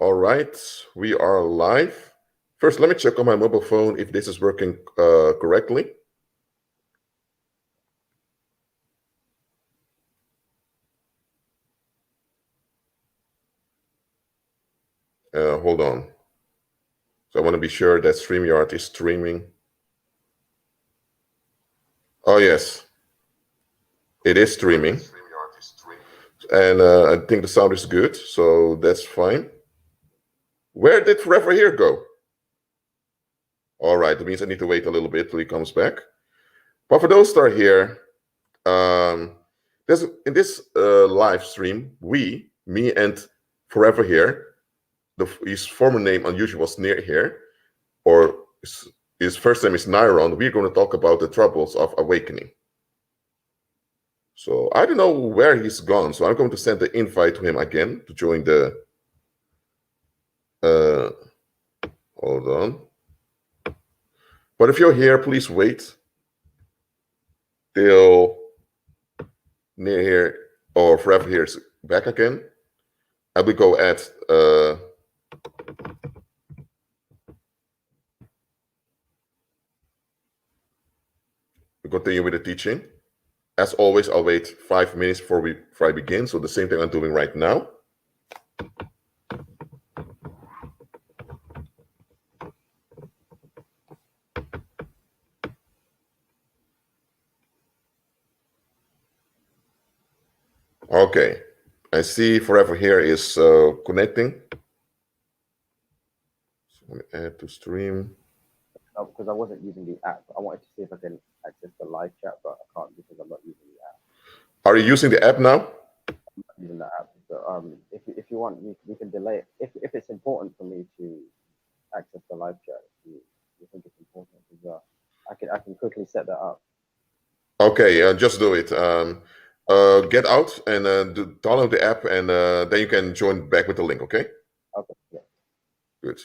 All right, we are live. First, let me check on my mobile phone if this is working correctly. Hold on. So I want to be sure that StreamYard is streaming. Oh, yes. It is streaming. And I think the sound is good, so that's fine. Where did Forever Here go? All right, that means I need to wait a little bit till he comes back. But for those that are here, in this live stream, me and Forever Here, his former name unusually was near here, or his first name is Nairon. We're going to talk about the troubles of awakening. So I don't know where he's gone, so I'm going to send the invite to him again to join the hold on. But if you're here, please wait till near here or Forever Here is back again. I will go at we continue with the teaching. As always, I'll wait 5 minutes before I begin. So the same thing I'm doing right now. Okay, I see Forever Here is connecting. So I'm gonna add to stream. Because I wasn't using the app. I wanted to see if I can access the live chat, but I can't because I'm not using the app. Are you using the app now? I'm not using the app. So if you want, we can delay it. If it's important for me to access the live chat, if you think it's important, I can quickly set that up. Okay, just do it. Get out and download the app, and then you can join back with the link. Okay. Okay. Yeah. Good.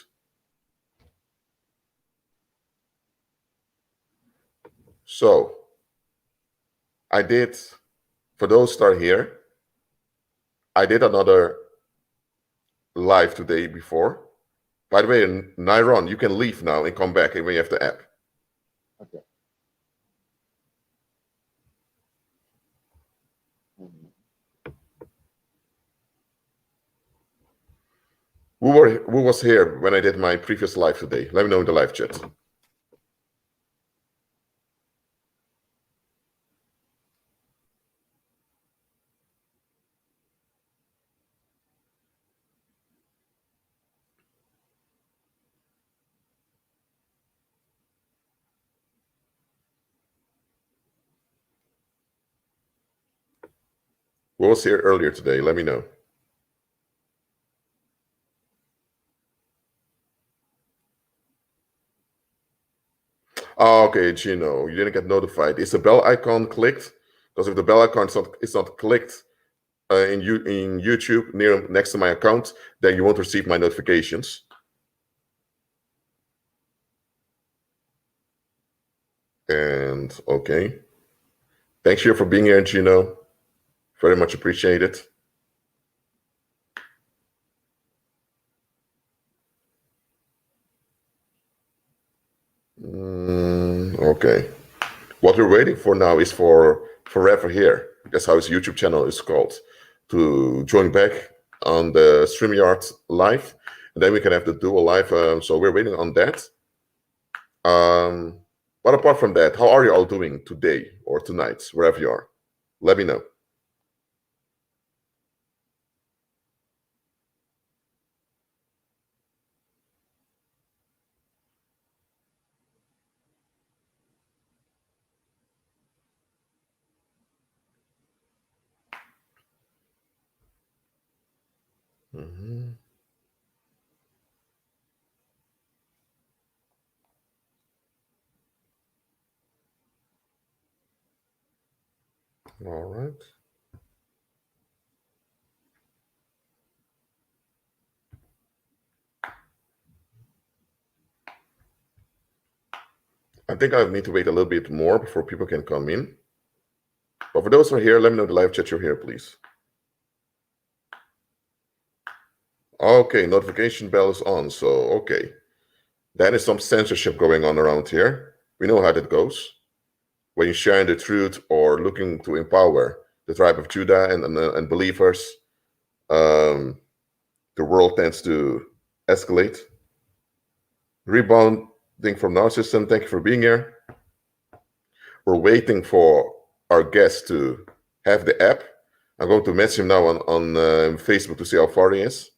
So I did, for those that are here, I did another live today before. By the way, Nairon, you can leave now and come back when you have the app. Okay. Who was here when I did my previous live today? Let me know in the live chat. Who was here earlier today? Let me know. Oh, okay, Gino, you didn't get notified. Is the bell icon clicked? Because if the bell icon is not clicked in YouTube next to my account, then you won't receive my notifications. And okay, thanks here for being here, Gino. Very much appreciated. Okay. What we're waiting for now is for Forever Here. That's how his YouTube channel is called. To join back on the StreamYard live. And then we can have the dual live. So we're waiting on that. But apart from that, how are you all doing today or tonight, wherever you are? Let me know. All right. I think I need to wait a little bit more before people can come in. But for those who are here, let me know in the live chat you're here, please. Okay, notification bell is on. So, okay. That is some censorship going on around here. We know how that goes. When you're sharing the truth or looking to empower the tribe of Judah and believers, the world tends to escalate. Rebounding from narcissism, thank you for being here. We're waiting for our guest to have the app. I'm going to message him now on Facebook to see how far he is.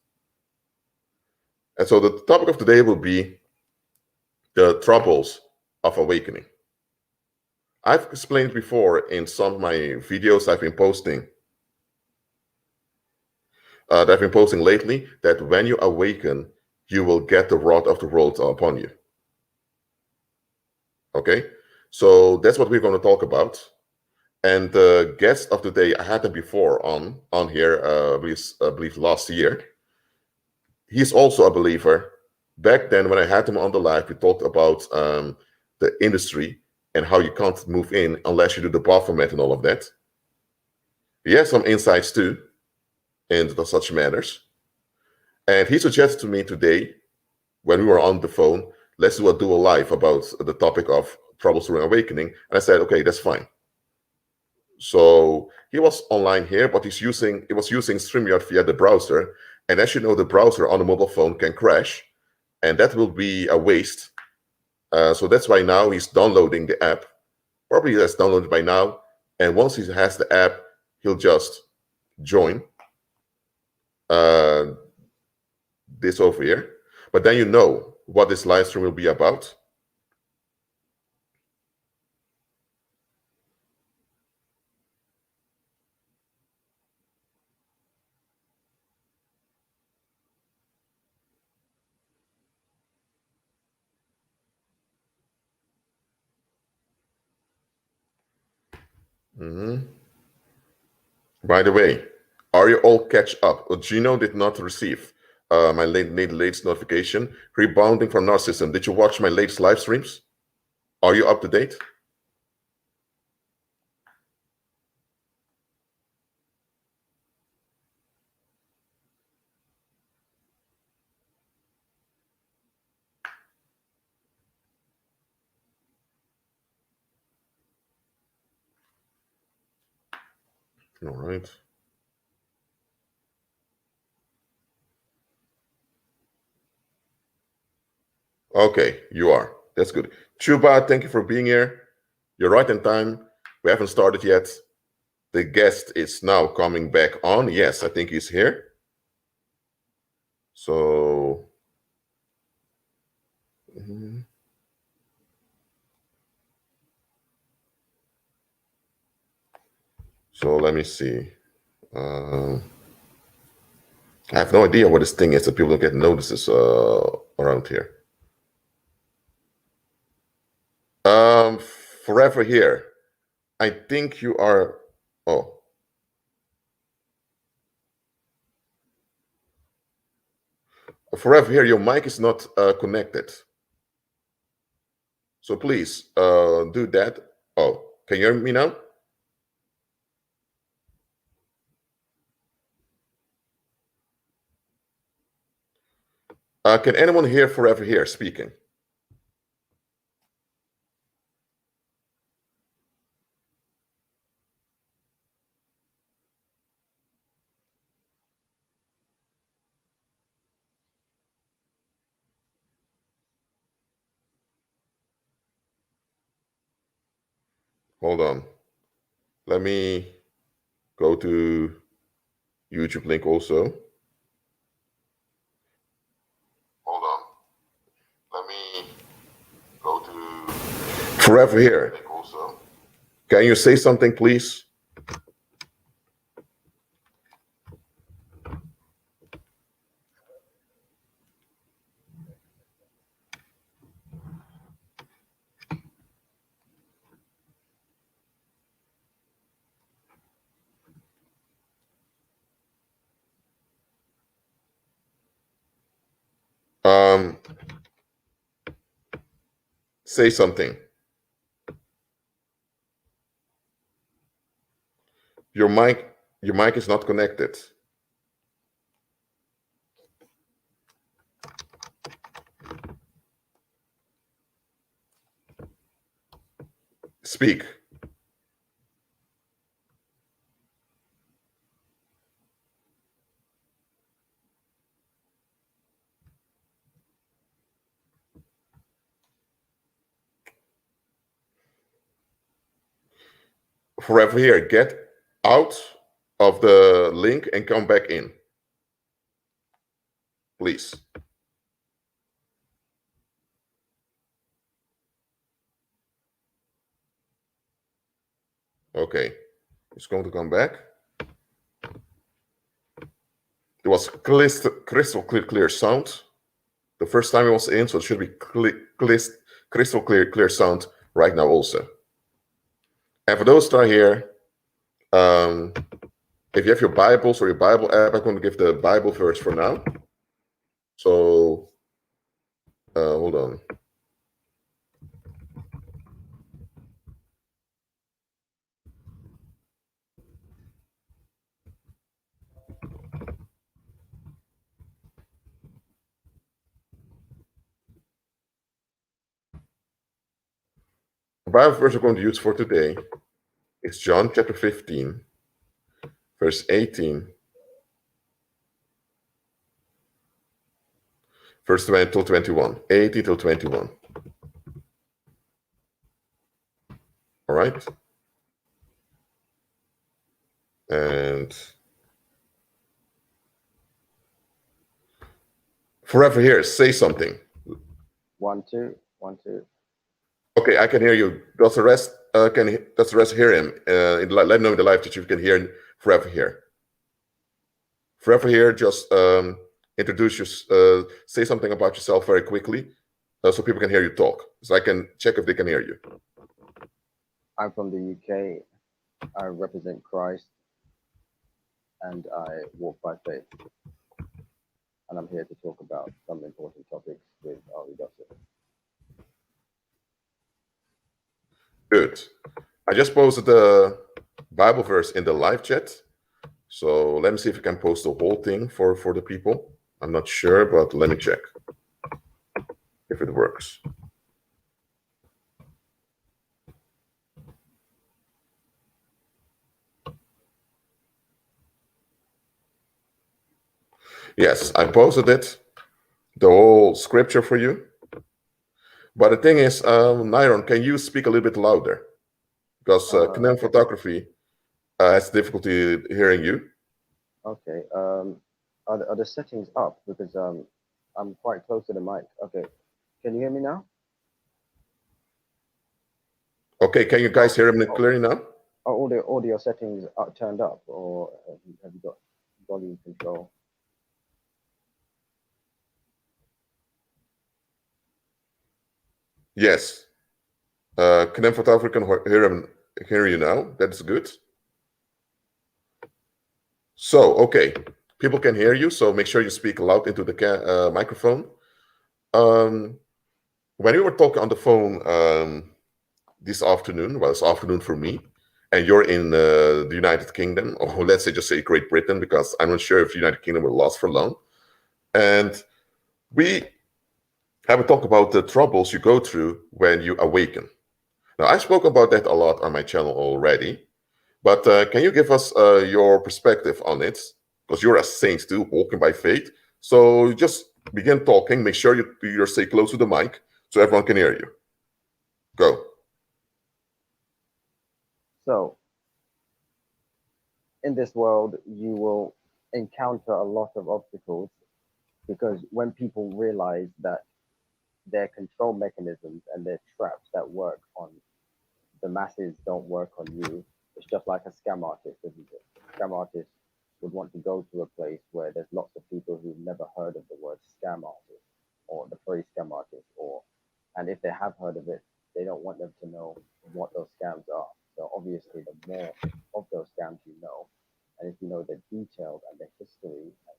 And so the topic of today will be the troubles of awakening. I've explained before in some of my videos I've been posting lately that when you awaken, you will get the rod of the world upon you. Okay, so that's what we're going to talk about. And the guest of the day, I had him before on here, I believe last year. He's also a believer. Back then, when I had him on the live, we talked about the industry and how you can't move in unless you do the Baphomet and all of that. He has some insights too into such matters. And he suggested to me today, when we were on the phone, let's do a dual live about the topic of troubles during awakening. And I said, okay, that's fine. So he was online here, but he was using StreamYard via the browser. And as you know, the browser on a mobile phone can crash, and that will be a waste. So that's why now he's downloading the app. Probably that's downloaded by now. And once he has the app, he'll just join this over here. But then you know what this live stream will be about. By the way, are you all catch up? Gino did not receive my latest notification. Rebounding from narcissism. Did you watch my latest live streams? Are you up to date? All right. Okay, you are. That's good. Chuba, thank you for being here. You're right in time. We haven't started yet. The guest is now coming back on. Yes, I think he's here. So, so let me see. I have no idea what this thing is that people don't get notices around here. Forever here. I think you are. Oh. Forever here, your mic is not connected. So please do that. Oh, can you hear me now? Can anyone hear Forever here speaking? Hold on. Let me go to YouTube link also. Hold on. Let me go to Forever here. Also. Can you say something, please? Say something. Your mic is not connected. Speak. Forever here, get out of the link and come back in, please. Okay, it's going to come back. It was crystal clear sound the first time it was in, so it should be crystal clear sound right now also. And for those that are here, if you have your Bibles or your Bible app, I'm going to give the Bible verse for now. So, hold on. The Bible verse I'm going to use for today is John chapter 15, verse 18, verse 20 till 21, 80 till 21. All right? And forever here, say something. 1, 2, 1, 2. Okay, I can hear you. Does the rest hear him? Let me know in the live that you can hear him forever here. Forever here, just introduce you, say something about yourself very quickly, so people can hear you talk. So I can check if they can hear you. I'm from the UK. I represent Christ, and I walk by faith. And I'm here to talk about some important topics with our reduction. Good. I just posted the Bible verse in the live chat. So let me see if I can post the whole thing for the people. I'm not sure, but let me check if it works. Yes, I posted it, the whole scripture for you. But the thing is, Nyron, can you speak a little bit louder? Because Canon Photography has difficulty hearing you. Okay. Are the settings up? Because I'm quite close to the mic. Okay. Can you hear me now? Okay, can you guys hear me clearly now? Are all the audio settings turned up, or have you got volume control? Yes. Canon Photography can hear you now. That's good. So, okay, people can hear you, so make sure you speak loud into the microphone. When we were talking on the phone this afternoon, well, it's afternoon for me, and you're in the United Kingdom, or let's say just say Great Britain, because I'm not sure if the United Kingdom will last for long. And we have a talk about the troubles you go through when you awaken. Now, I spoke about that a lot on my channel already, but can you give us your perspective on it? Because you're a saint too, walking by faith. So just begin talking. Make sure you stay close to the mic so everyone can hear you. Go. So, in this world, you will encounter a lot of obstacles, because when people realize that their control mechanisms and their traps that work on the masses don't work on you, it's just like a scam artist, isn't it? Scam artist would want to go to a place where there's lots of people who've never heard of the word scam artist or the phrase scam artist, and if they have heard of it, they don't want them to know what those scams are. So obviously, the more of those scams you know, and if you know the details and the history and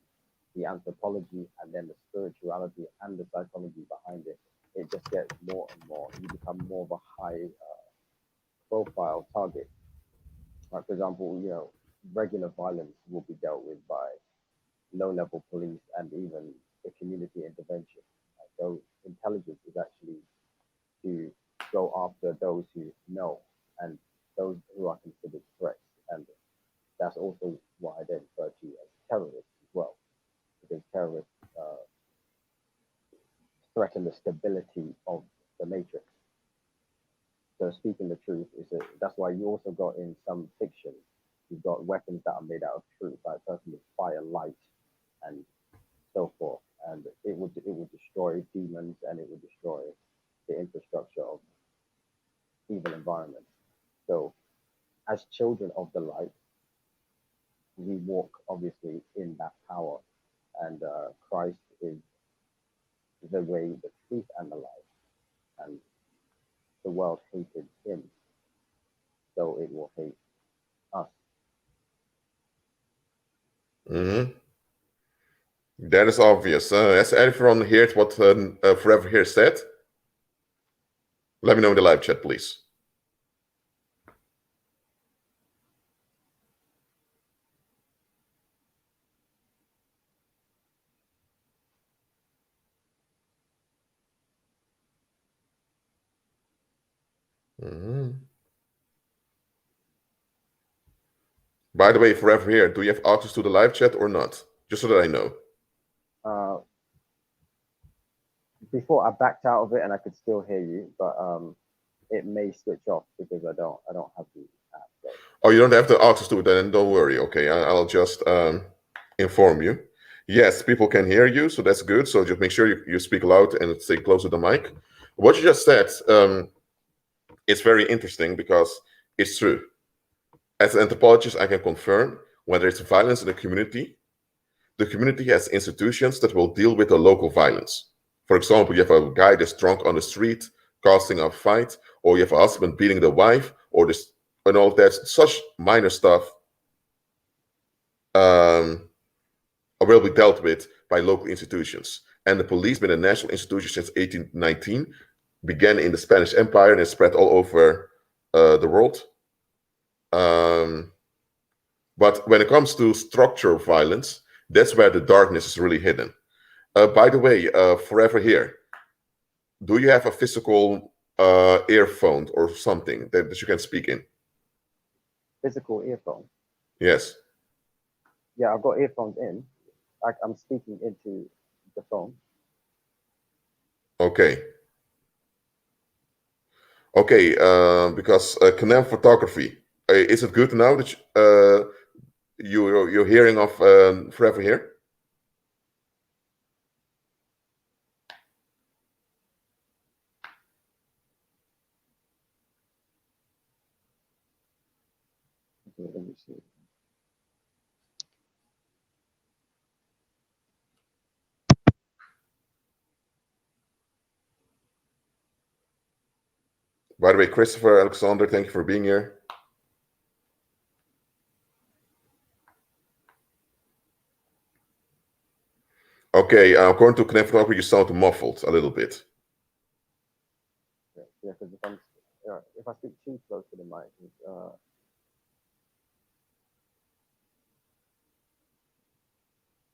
the anthropology and then the spirituality and the psychology behind it, it just gets more and more. You become more of a high profile target. Like, for example, regular violence will be dealt with by low-level police and even the community intervention. So intelligence is actually to go after those who know. terrorists threaten the stability of the matrix. So speaking the truth that's why you also got in some fiction, you've got weapons that are made out of truth, like a person with fire, light, and so forth, and it would destroy demons, and it would destroy the infrastructure of evil environments. So as children of the light, we walk obviously in that power, and Christ is the way, the truth, and the life, and the world hated him, so it will hate us. Mm-hmm. That is obvious. Has everyone heard what Forever Here said? Let me know in the live chat, please. Mm-hmm. By the way, Forever Here, do you have access to the live chat or not? Just so that I know. Before I backed out of it, and I could still hear you, but it may switch off because I don't have the app. So. Oh, you don't have the access to it, then don't worry. Okay, I'll just inform you. Yes, people can hear you, so that's good. So just make sure you speak loud and stay close to the mic. What you just said, it's very interesting because it's true. As an anthropologist, I can confirm when there's violence in the community has institutions that will deal with the local violence. For example, you have a guy that's drunk on the street, causing a fight, or you have a husband beating the wife, or this and all of that. Such minor stuff will be dealt with by local institutions. And the police been a national institution since 1819, began in the Spanish Empire and it spread all over the world. But when it comes to structural violence, that's where the darkness is really hidden. By the way, Forever Here, do you have a physical earphone or something that you can speak in? Physical earphone? Yes. Yeah, I've got earphones in. I'm speaking into the phone. Okay. Okay, because Canam Photography, is it good now that you're hearing of Forever Here? Okay, let me see. By the way, Christopher, Alexander, thank you for being here. Okay, according to Canam Photography, you sound muffled a little bit. Yeah, because if I speak too close to the mic,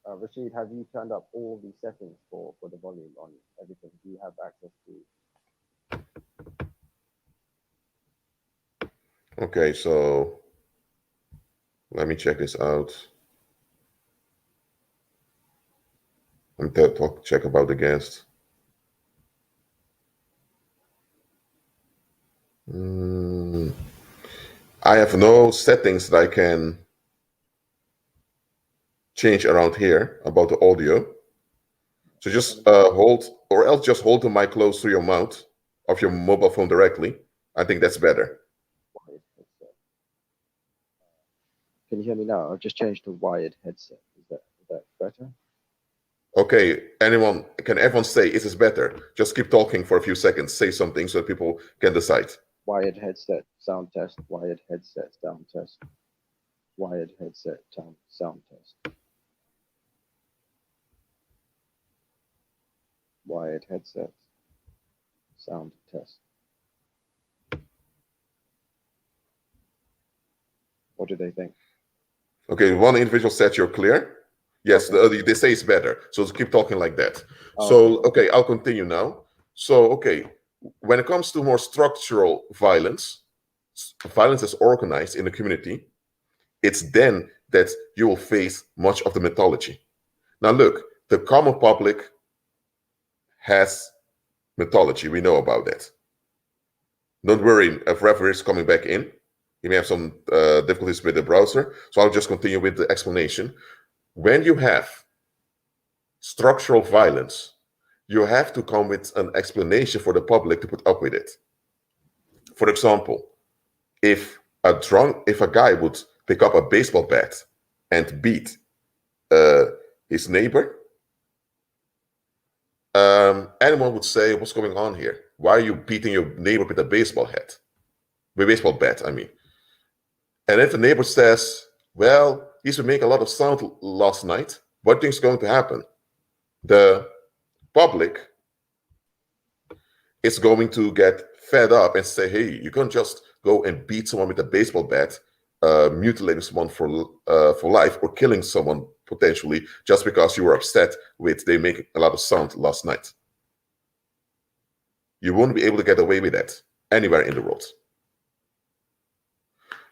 Rashid, have you turned up all the settings for the volume on everything? Do you have access to? Okay, so let me check this out. I'm check about the guest. I have no settings that I can change around here about the audio. So just hold, or else just hold the mic close to your mouth of your mobile phone directly. I think that's better. Can you hear me now? I've just changed to wired headset. Is that better? Okay, can everyone say, is this better? Just keep talking for a few seconds, say something so that people can decide. Wired headset, sound test, wired headset, sound test, wired headset, sound test. Wired headset, sound test. What do they think? Okay, one individual said you're clear. Yes, okay. They say it's better. So keep talking like that. Oh, so, okay, I'll continue now. So, okay, when it comes to more structural violence is organized in the community, it's then that you will face much of the mythology. Now, look, The common public has mythology. We know about that. Don't worry, if referee is coming back in. You may have some difficulties with the browser, so I'll just continue with the explanation. When you have structural violence, you have to come with an explanation for the public to put up with it. For example, if a guy would pick up a baseball bat and beat his neighbor, anyone would say, "What's going on here? Why are you beating your neighbor with a baseball bat, I mean." And if the neighbor says, "Well, he's been making a lot of sound last night," what do you think is going to happen? The public is going to get fed up and say, "Hey, you can't just go and beat someone with a baseball bat, mutilating someone for life, or killing someone potentially just because you were upset with they make a lot of sound last night." You won't be able to get away with that anywhere in the world.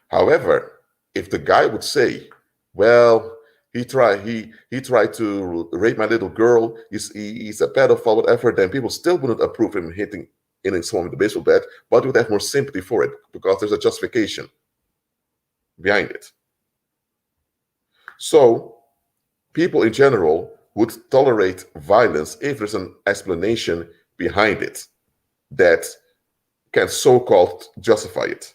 However, if the guy would say, "Well, he tried to rape my little girl, he's a pedophile, whatever," then people still wouldn't approve him hitting someone with a baseball bat, but would have more sympathy for it because there's a justification behind it. So people in general would tolerate violence if there's an explanation behind it that can so-called justify it.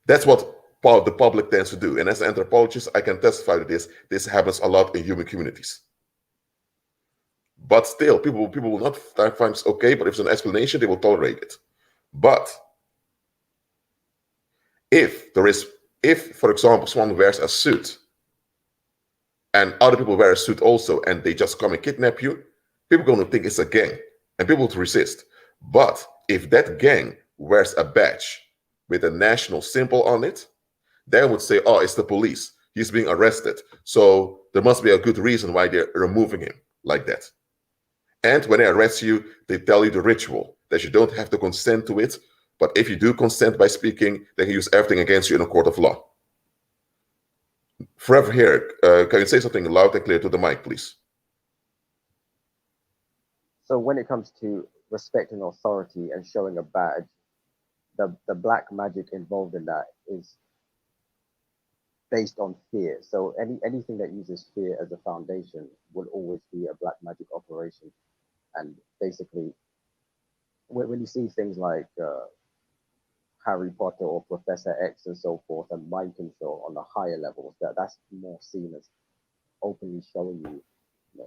That's what the public tends to do. And as an anthropologist, I can testify to this. This happens a lot in human communities. But still, people will not find this okay, but if there's an explanation, they will tolerate it. But if, for example, someone wears a suit and other people wear a suit also, and they just come and kidnap you, people are going to think it's a gang, and people will resist. But if that gang wears a badge with a national symbol on it, they would say, "Oh, it's the police. He's being arrested. So there must be a good reason why they're removing him like that." And when they arrest you, they tell you the ritual, that you don't have to consent to it. But if you do consent by speaking, they can use everything against you in a court of law. Forever here, can you say something loud and clear to the mic, please? So when it comes to respecting authority and showing a badge, the black magic involved in that is based on fear. So anything that uses fear as a foundation will always be a black magic operation. And basically, when you see things like Harry Potter or Professor X and so forth, and mind control on the higher levels, that's more seen as openly showing you,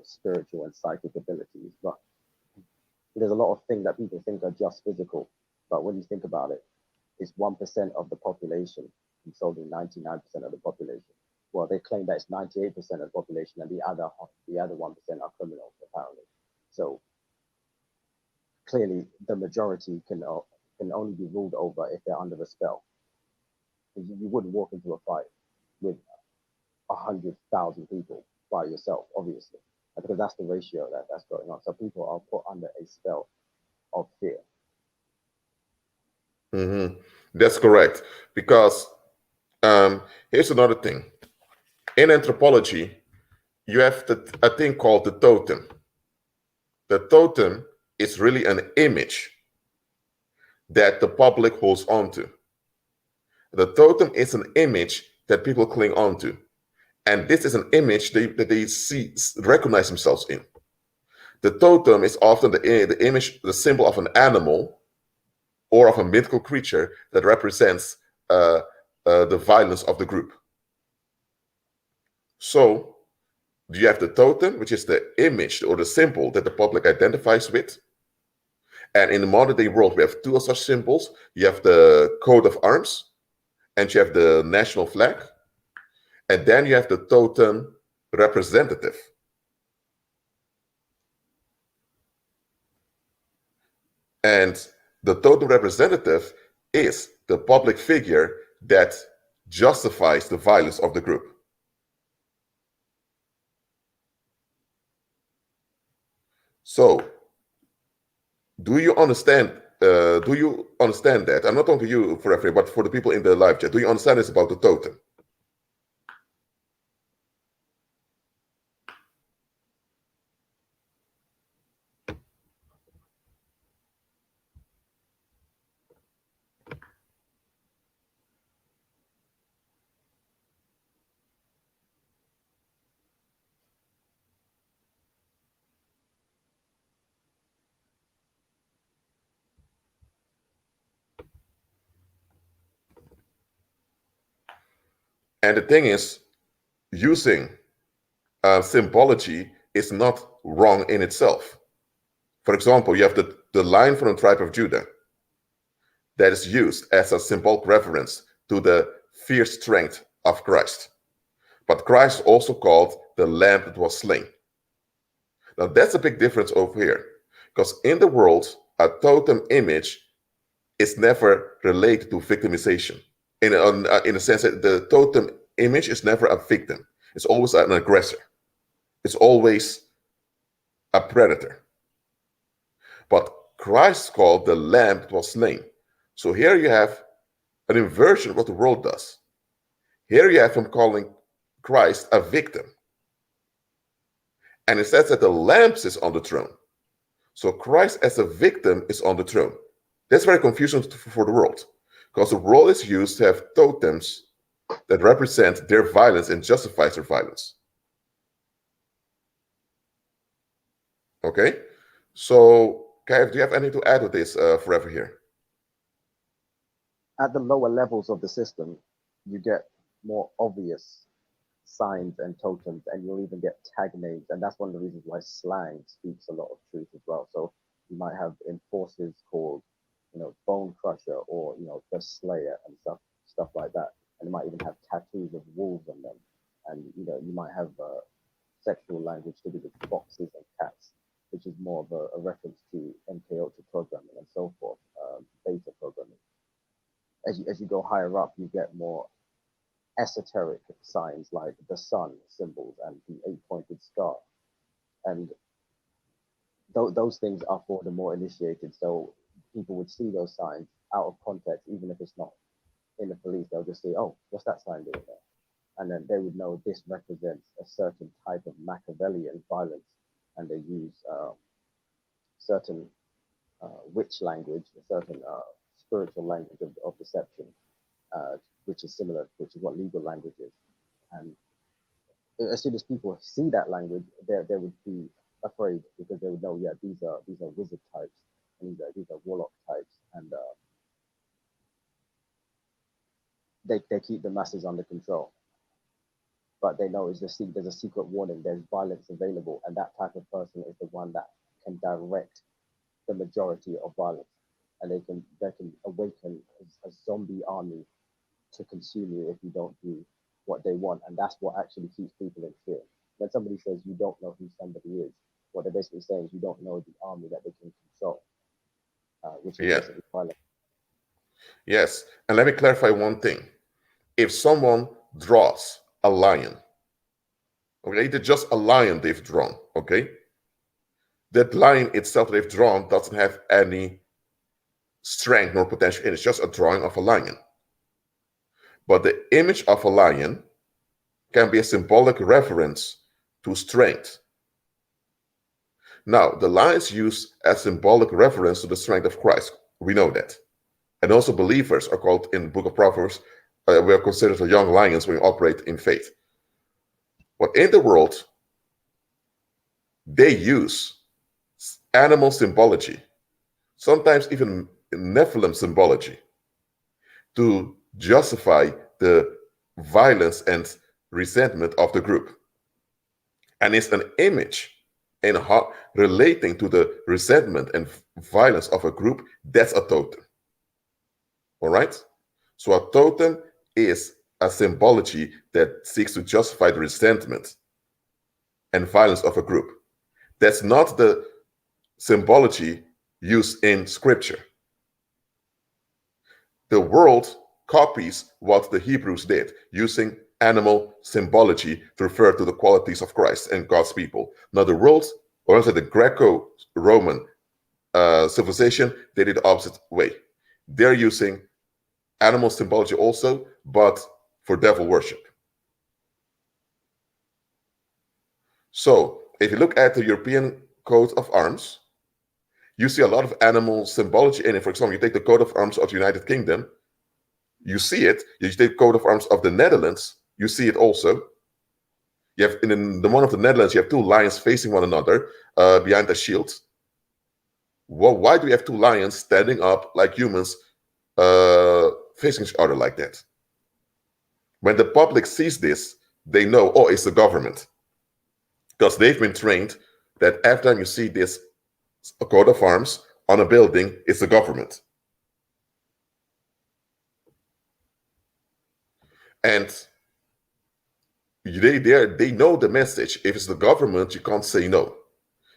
spiritual and psychic abilities. But there's a lot of things that people think are just physical, but when you think about it, it's 1% of the population controlling 99% of the population. Well, they claim that it's 98% of the population, and the other 1% are criminals, apparently. So clearly, the majority can only be ruled over if they're under a spell. You wouldn't walk into a fight with 100,000 people by yourself, obviously, because that's the ratio that's going on. So people are put under a spell of fear. Mm-hmm. That's correct. Because here's another thing. In anthropology, you have a thing called the totem. The totem is really an image that the public holds on to. The totem is an image that people cling on to. And this is an image that they recognize themselves in. The totem is often the image, the symbol of an animal or of a mythical creature that represents the violence of the group. So you have the totem, which is the image or the symbol that the public identifies with. And in the modern day world, we have two of such symbols. You have the coat of arms, and you have the national flag. And then you have the totem representative. And the totem representative is the public figure that justifies the violence of the group. So, do you understand that? I'm not talking to you, for everything, but for the people in the live chat. Do you understand this about the totem? And the thing is, using symbology is not wrong in itself. For example, you have the line from the tribe of Judah that is used as a symbolic reference to the fierce strength of Christ. But Christ also called the lamb that was slain. Now that's a big difference over here, because in the world, a totem image is never related to victimization. In a sense that the totem image is never a victim. It's always an aggressor. It's always a predator. But Christ called the lamb that was slain. So here you have an inversion of what the world does. Here you have him calling Christ a victim. And it says that the lamb is on the throne. So Christ as a victim is on the throne. That's very confusing for the world, because the world is used to have totems that represent their violence and justifies their violence. Okay? So, Kev, do you have anything to add with this forever here? At the lower levels of the system, you get more obvious signs and totems, and you'll even get tag names, and that's one of the reasons why slang speaks a lot of truth as well. So you might have enforcers called, Bone Crusher, or the Slayer, and stuff like that, and you might even have tattoos of wolves on them, and you might have sexual language to do with foxes and cats, which is more of a reference to MK Ultra programming and so forth, beta programming. As you go higher up, you get more esoteric signs like the sun symbols and the eight-pointed star, and those things are for the more initiated. So people would see those signs out of context, even if it's not in the police. They'll just say, "Oh, what's that sign doing there?" And then they would know this represents a certain type of Machiavellian violence, and they use certain witch language, a certain spiritual language of deception, which is what legal language is. And as soon as people see that language, they would be afraid, because they would know, yeah, these are wizard types, and these are warlock types, and they keep the masses under control. But they know there's a secret warning, there's violence available, and that type of person is the one that can direct the majority of violence, and they can awaken a zombie army to consume you if you don't do what they want, and that's what actually keeps people in fear. When somebody says you don't know who somebody is, what they're basically saying is you don't know the army that they can control, which is basically violence. Yes, and let me clarify one thing. If someone draws a lion, okay, it's just a lion they've drawn, okay? That lion itself they've drawn doesn't have any strength nor potential in it. It's just a drawing of a lion. But the image of a lion can be a symbolic reference to strength. Now, the lion is used as symbolic reference to the strength of Christ. We know that. And also believers are called in the book of Proverbs, we are considered the young lions when we operate in faith. But in the world, they use animal symbology, sometimes even Nephilim symbology, to justify the violence and resentment of the group. And it's an image and relating to the resentment and violence of a group. That's a totem. All right? So a totem is a symbology that seeks to justify the resentment and violence of a group. That's not the symbology used in scripture. The world copies what the Hebrews did, using animal symbology to refer to the qualities of Christ and God's people. Now the world, or the Greco-Roman civilization, they did the opposite way. They're using animal symbology also, but for devil worship. So if you look at the European coat of arms, you see a lot of animal symbology in it. For example, you take the coat of arms of the United Kingdom, you see it. You take the coat of arms of the Netherlands, you see it also. You have in the one of the Netherlands, you have two lions facing one another behind a shield. Well, why do we have two lions standing up like humans, facing each other like that? When the public sees this, they know, oh, it's the government. Because they've been trained that every time you see this coat of arms on a building, it's the government. And they know the message. If it's the government, you can't say no.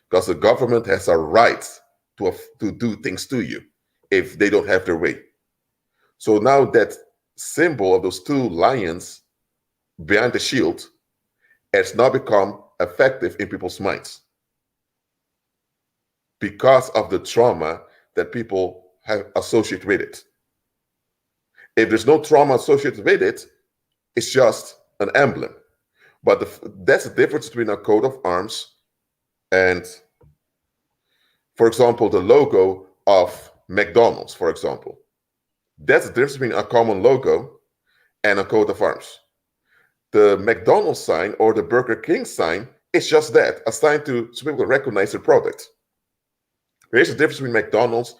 Because the government has a right to do things to you if they don't have their way. So now that symbol of those two lions behind the shield has now become effective in people's minds because of the trauma that people have associated with it. If there's no trauma associated with it, it's just an emblem. But that's the difference between a coat of arms and, for example, the logo of McDonald's, for example. That's the difference between a common logo and a coat of arms. The McDonald's sign or the Burger King sign is just that, a sign so people recognize the product. Here's the difference between McDonald's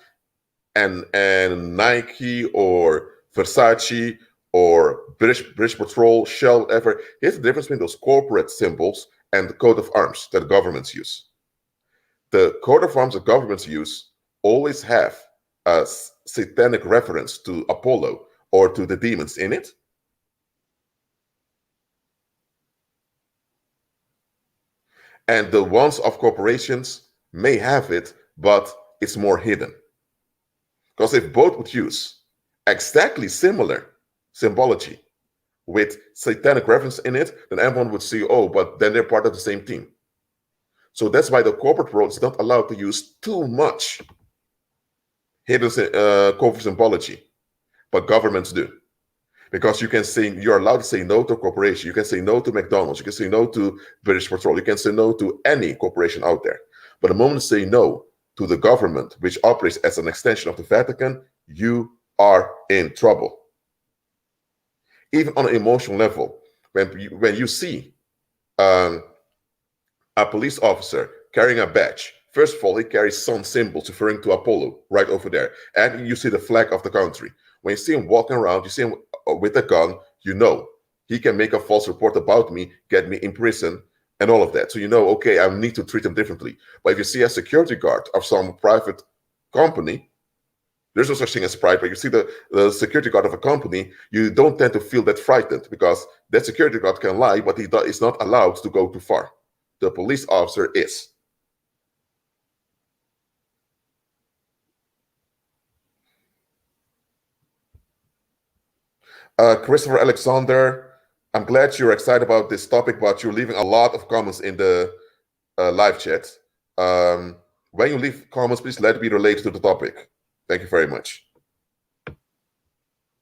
and Nike or Versace or British Patrol, Shell, whatever. Here's the difference between those corporate symbols and the coat of arms that governments use. The coat of arms that governments use always have a satanic reference to Apollo or to the demons in it. And the ones of corporations may have it, but it's more hidden. Because if both would use exactly similar symbology with satanic reference in it, then everyone would see, oh, but then they're part of the same team. So that's why the corporate world is not allowed to use too much hidden corporate symbology, but governments do. Because you're allowed to say no to a corporation. You can say no to McDonald's. You can say no to British Patrol. You can say no to any corporation out there. But the moment you say no to the government, which operates as an extension of the Vatican, you are in trouble. Even on an emotional level, when you see a police officer carrying a badge, first of all, he carries some symbols referring to Apollo right over there. And you see the flag of the country. When you see him walking around, you see him with a gun, you know he can make a false report about me, get me in prison, and all of that. So you know, okay, I need to treat him differently. But if you see a security guard of some private company, there's no such thing as private. You see the security guard of a company, you don't tend to feel that frightened because that security guard can lie, but he is not allowed to go too far. The police officer is. Christopher Alexander, I'm glad you're excited about this topic, but you're leaving a lot of comments in the live chat. When you leave comments, please let it be related to the topic. Thank you very much.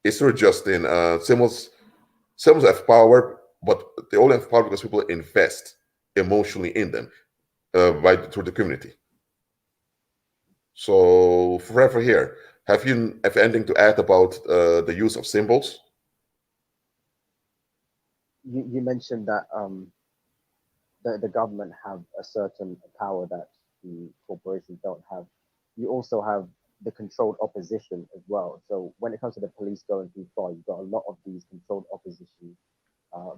It's true, Justin. Symbols have power, but they only have power because people invest emotionally in them through the community. So, forever here, have you anything to add about the use of symbols? You mentioned that the government have a certain power that the corporations don't have. You also have the controlled opposition as well. So when it comes to the police going too far, you've got a lot of these controlled opposition,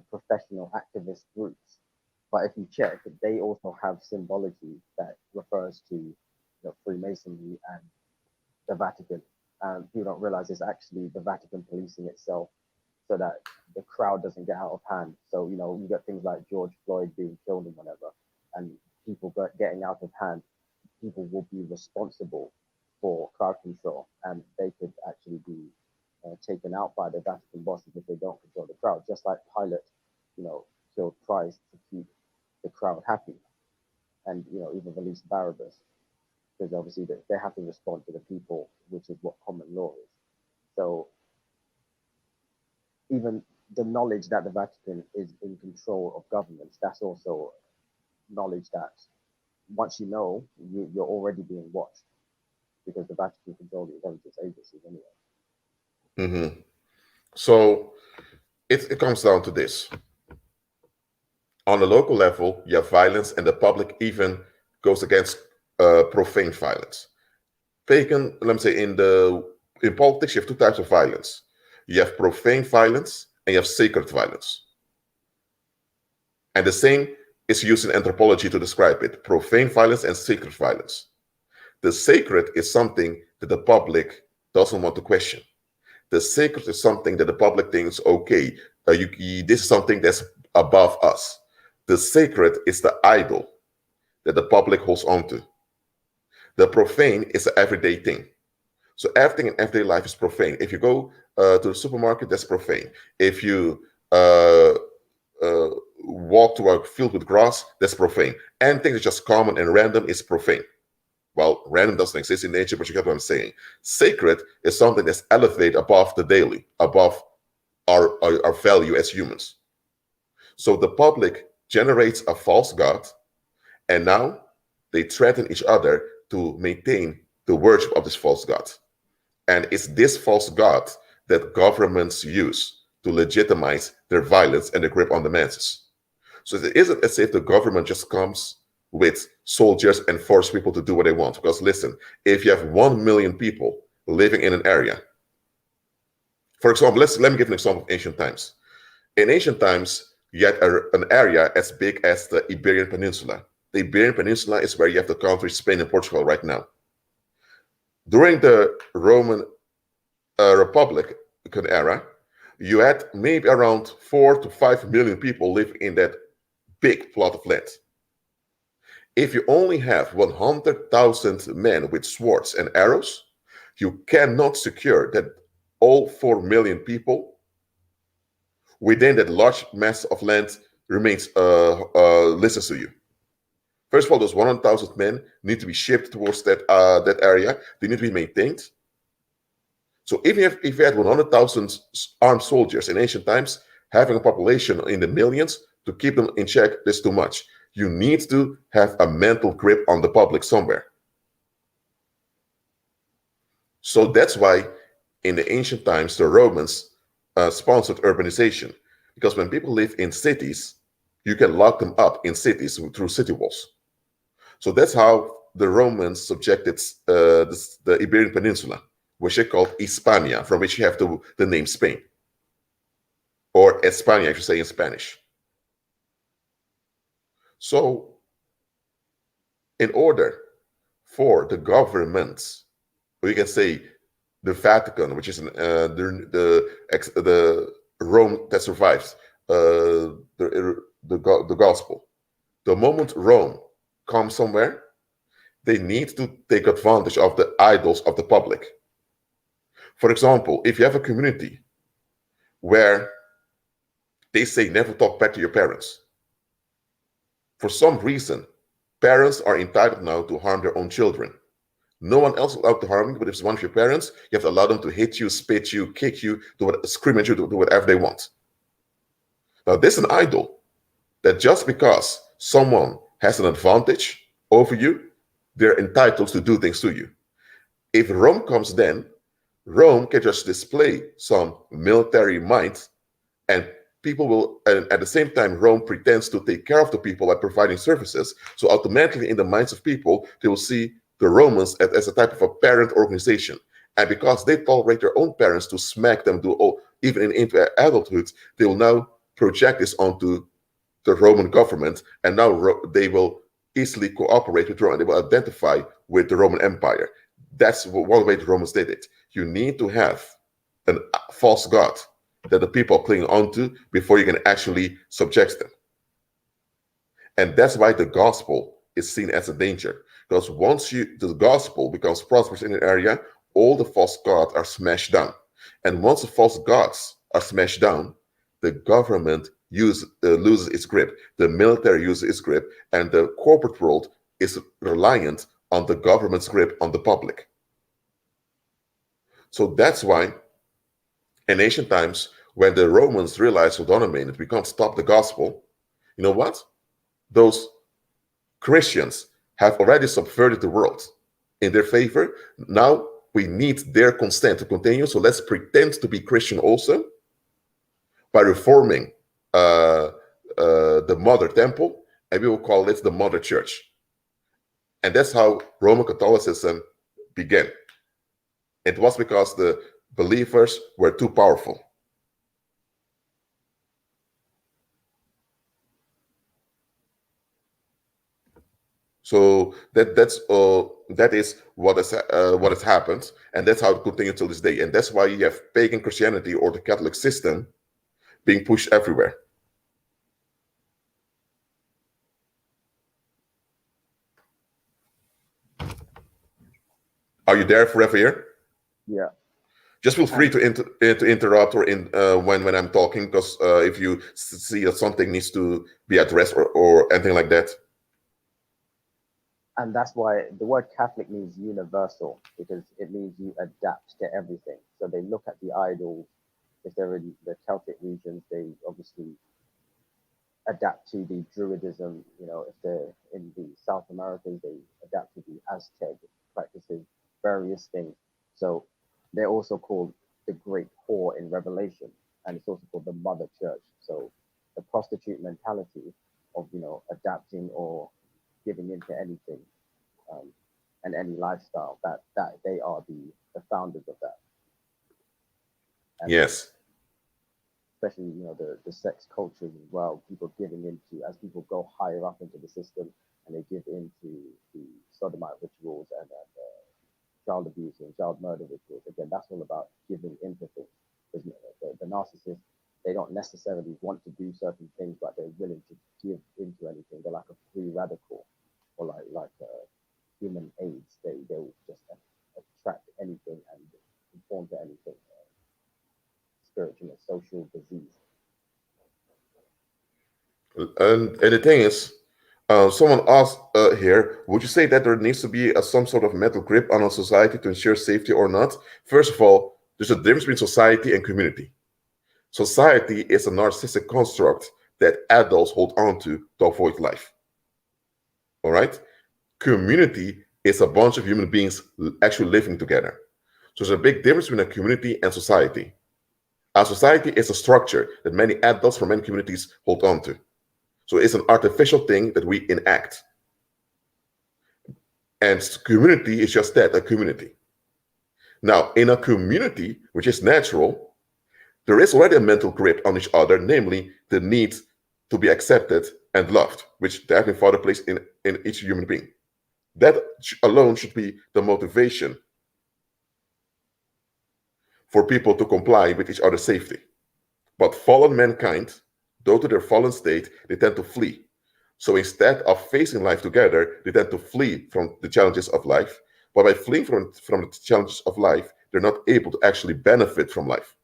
professional activist groups. But if you check, they also have symbology that refers to Freemasonry and the Vatican. People don't realize it's actually the Vatican policing itself so that the crowd doesn't get out of hand. So, you get things like George Floyd being killed and whatever, and people getting out of hand. People will be responsible for crowd control, and they could actually be taken out by the Vatican bosses if they don't control the crowd. Just like Pilate, killed Christ to keep the crowd happy, and even released Barabbas, because obviously they have to respond to the people, which is what common law is. So even the knowledge that the Vatican is in control of governments, that's also knowledge that once you know, you're already being watched, because the Vatican control the intelligence agencies anyway. Mm-hmm. So it comes down to this. On the local level, you have violence, and the public even goes against profane violence. Let me say, in politics, you have two types of violence. You have profane violence, and you have sacred violence. And the same is used in anthropology to describe it: profane violence and sacred violence. The sacred is something that the public doesn't want to question. The sacred is something that the public thinks, okay, this is something that's above us. The sacred is the idol that the public holds on to. The profane is an everyday thing. So everything in everyday life is profane. If you go to the supermarket, that's profane. If you walk to a field with grass, that's profane. Anything that's just common and random is profane. Well, random doesn't exist in nature, but you get what I'm saying. Sacred is something that's elevated above the daily, above our value as humans. So the public generates a false god, and now they threaten each other to maintain the worship of this false god. And it's this false god that governments use to legitimize their violence and their grip on the masses. So it isn't as if the government just comes with soldiers and force people to do what they want. Because listen, if you have 1 million people living in an area, for example, let me give an example of ancient times. In ancient times, you had an area as big as the Iberian Peninsula. The Iberian Peninsula is where you have the countries Spain and Portugal right now. During the Roman Republic era, you had maybe around 4 to 5 million people living in that big plot of land. If you only have 100,000 men with swords and arrows, you cannot secure that all 4 million people within that large mass of land remains listens to you. First of all, those 100,000 men need to be shipped towards that area. They need to be maintained. So if you had 100,000 armed soldiers in ancient times, having a population in the millions to keep them in check, that's too much. You need to have a mental grip on the public somewhere. So that's why in the ancient times, the Romans sponsored urbanization. Because when people live in cities, you can lock them up in cities through city walls. So that's how the Romans subjected the Iberian Peninsula, which they called Hispania, from which you have the name Spain. Or España, if you say in Spanish. So in order for the governments, or you can say the Vatican, which is the Rome that survives the gospel, the moment Rome comes somewhere, they need to take advantage of the idols of the public. For example, if you have a community where they say never talk back to your parents, for some reason, parents are entitled now to harm their own children. No one else is allowed to harm you, but if it's one of your parents, you have to allow them to hit you, spit you, kick you, scream at you, do whatever they want. Now, this is an idol that just because someone has an advantage over you, they're entitled to do things to you. If Rome comes then, Rome can just display some military might, and people will, and at the same time, Rome pretends to take care of the people by providing services. So automatically in the minds of people, they will see the Romans as a type of a parent organization. And because they tolerate their own parents to smack them, even into adulthood, they will now project this onto the Roman government. And now they will easily cooperate with Rome. They will identify with the Roman Empire. That's one way the Romans did it. You need to have a false god that the people are clinging onto before you can actually subject them. And that's why the gospel is seen as a danger. Because once the gospel becomes prosperous in an area, all the false gods are smashed down. And once the false gods are smashed down, the government loses its grip, the military uses its grip, and the corporate world is reliant on the government's grip on the public. So that's why in ancient times, when the Romans realized, hold on a minute, we can't stop the gospel, you know what? Those Christians have already subverted the world in their favor. Now we need their consent to continue. So pretend to be Christian also by reforming the mother temple, and we will call it the mother church. And that's how Roman Catholicism began. It was because the believers were too powerful. So that is what has happened, and that's how it continues till this day. And that's why you have pagan Christianity or the Catholic system being pushed everywhere. Are you there forever here? Yeah. Just feel free to interrupt or when I'm talking, because if you see that something needs to be addressed or anything like that. And that's why the word Catholic means universal, because it means you adapt to everything. So they look at the idols. If they're in the Celtic regions, they obviously adapt to the Druidism. You know, if they're in the South Americas, they adapt to the Aztec practices, various things. So they're also called the Great Whore in Revelation, and it's also called the Mother Church. So the prostitute mentality of, you know, adapting or giving into anything, and any lifestyle, that they are the founders of that. And Yes. especially, you know, the sex cultures as well, people giving into, as people go higher up into the system, and they give into the sodomite rituals and child abuse and child murder rituals. Again, that's all about giving into things. The narcissist, they don't necessarily want to do certain things, but they're willing to give into anything. They're like a free radical, or like human AIDS. They will just attract anything and conform to anything. Spiritual and social disease. And the thing is, someone asked here, would you say that there needs to be some sort of mental grip on a society to ensure safety or not? First of all, there's a difference between society and community. Society is a narcissistic construct that adults hold on to avoid life. All right? Community is a bunch of human beings actually living together. So there's a big difference between a community and society. A society is a structure that many adults from many communities hold on to. So it's an artificial thing that we enact. And community is just that, a community. Now, in a community, which is natural, there is already a mental grip on each other, namely the need to be accepted and loved, which the Heavenly Father placed in each human being. That alone should be the motivation for people to comply with each other's safety. But fallen mankind, due to their fallen state, they tend to flee. So instead of facing life together, they tend to flee from the challenges of life. But by fleeing from the challenges of life, they're not able to actually benefit from life.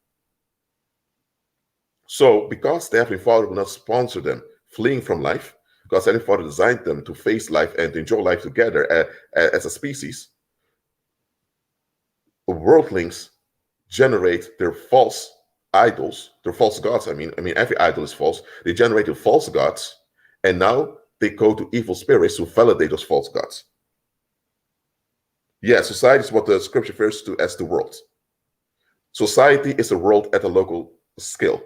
So because the Heavenly Father will not sponsor them fleeing from life, because the Heavenly Father designed them to face life and to enjoy life together as a species, worldlings generate their false idols, their false gods. I mean, every idol is false. They generate their false gods, and now they go to evil spirits to validate those false gods. Yeah, society is what the scripture refers to as the world. Society is a world at a local scale.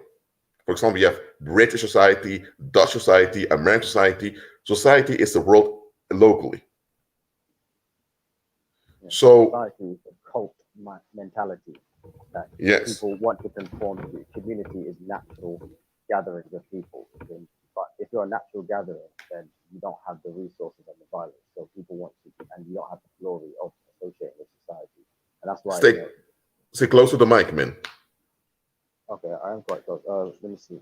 For example, you have British society, Dutch society, American society. Society is the world locally. Yeah. So society is a cult mentality that yes, people want to conform to. Community is natural gatherings of people. But if you're a natural gathering, then you don't have the resources and the violence. So people want to, and you don't have the glory of associating with society. And that's why, you know, stay close to the mic, man. okay, I am quite close. Let me see.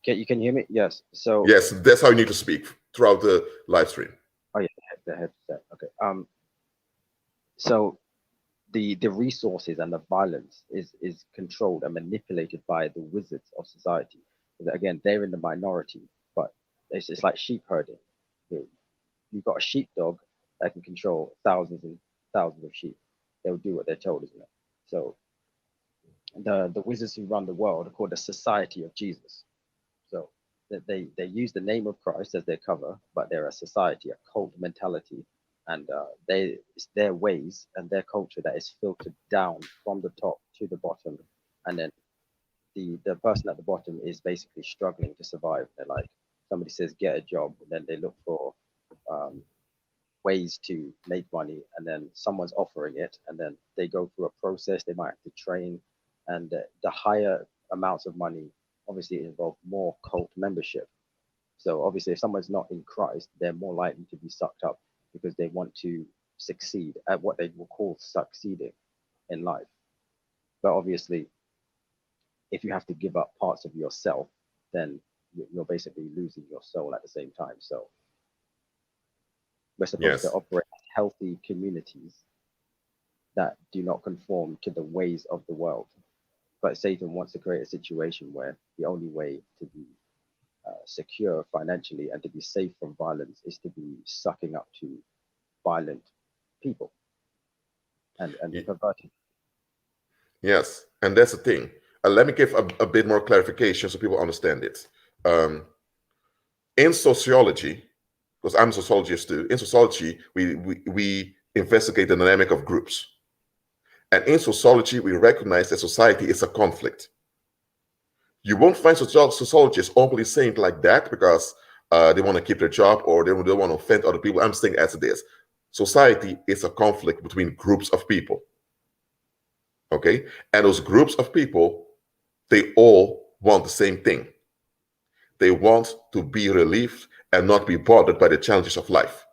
You can hear me? Yes. So Yes, that's how you need to speak throughout the live stream. oh yeah, the headset. Okay. So the resources and the violence is controlled and manipulated by the wizards of society. Again, they're in the minority, but it's like sheep herding. You've got a sheepdog that can control thousands and thousands of sheep. They'll do what they're told, isn't it? So the wizards who run the world are called the Society of Jesus. So they use the name of Christ as their cover, but they're a society, a cult mentality, and it's their ways and their culture that is filtered down from the top to the bottom, and then the person at the bottom is basically struggling to survive. They're like, somebody says get a job, and then they look for ways to make money, and then someone's offering it, and then they go through a process. They might have to train, and the higher amounts of money obviously involve more cult membership. So obviously, if someone's not in Christ, they're more likely to be sucked up because they want to succeed at what they will call succeeding in life. But obviously, if you have to give up parts of yourself, then you're basically losing your soul at the same time. So we're supposed to Yes. operate healthy communities that do not conform to the ways of the world. But Satan wants to create a situation where the only way to be secure financially and to be safe from violence is to be sucking up to violent people and Y- perverting. Yes. And that's the thing. Let me give a bit more clarification so people understand it. In sociology, because I'm a sociologist too, in sociology, we investigate the dynamic of groups. And in sociology, we recognize that society is a conflict. You won't find sociologists openly saying it like that because they want to keep their job or they don't want to offend other people. I'm saying as it is. Society is a conflict between groups of people. Okay? And those groups of people, they all want the same thing. They want to be relieved and not be bothered by the challenges of life.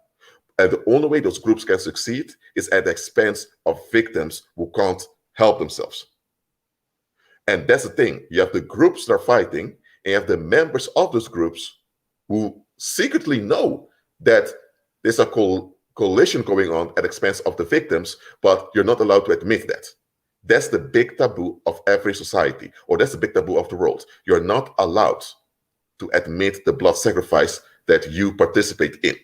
And the only way those groups can succeed is at the expense of victims who can't help themselves. And that's the thing. You have the groups that are fighting, and you have the members of those groups who secretly know that there's a coalition going on at the expense of the victims, but you're not allowed to admit that. That's the big taboo of every society, or that's the big taboo of the world. You're not allowed to admit the blood sacrifice that you participate in.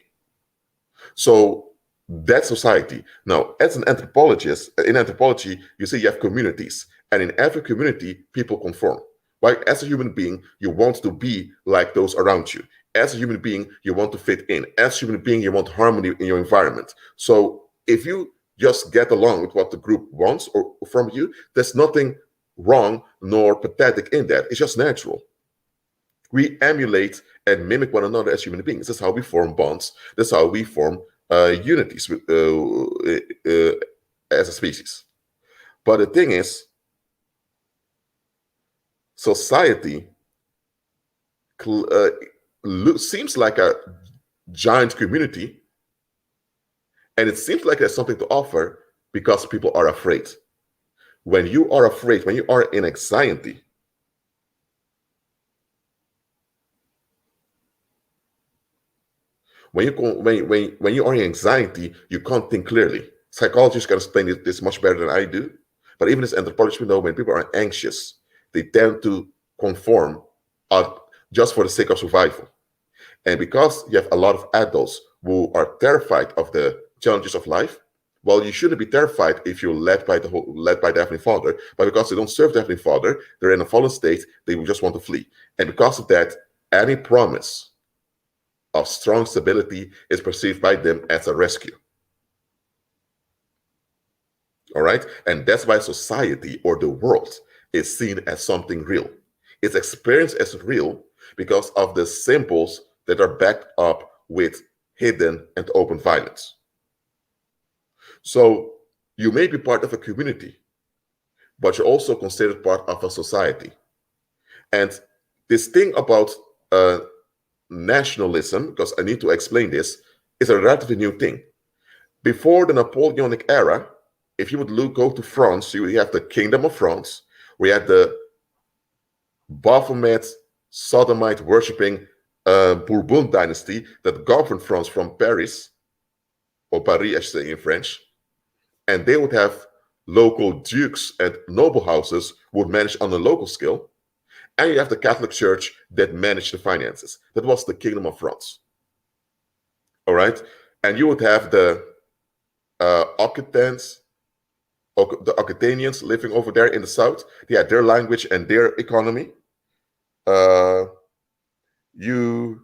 So that's society. Now, as an anthropologist, in anthropology, you see you have communities, and in every community, people conform. Right? As a human being, you want to be like those around you. As a human being, you want to fit in. As a human being, you want harmony in your environment. So if you just get along with what the group wants or from you, there's nothing wrong nor pathetic in that. It's just natural. We emulate and mimic one another as human beings. That's how we form bonds. That's how we form unities as a species. But the thing is, society seems like a giant community, and it seems like there's something to offer because people are afraid. When you are afraid, when you are in anxiety, when you are in anxiety, you can't think clearly. Psychologists can explain this much better than I do. But even as anthropologists, we know when people are anxious, they tend to conform just for the sake of survival. And because you have a lot of adults who are terrified of the challenges of life, well, you shouldn't be terrified if you're led by the Heavenly Father. But because they don't serve the Heavenly Father, they're in a fallen state, they will just want to flee. And because of that, any promise of strong stability is perceived by them as a rescue. All right? And that's why society or the world is seen as something real. It's experienced as real because of the symbols that are backed up with hidden and open violence. So you may be part of a community, but you're also considered part of a society. And this thing about nationalism, because I need to explain this, is a relatively new thing. Before the Napoleonic era, if you would go to France, you have the Kingdom of France. We had the Baphomet, sodomite worshipping Bourbon dynasty that governed France from Paris, or Paris, I should say in French. And they would have local dukes and noble houses who would manage on a local scale. And you have the Catholic Church that managed the finances. That was the Kingdom of France. All right? And you would have the Occitans, the Occitanians living over there in the south. They had their language and their economy. You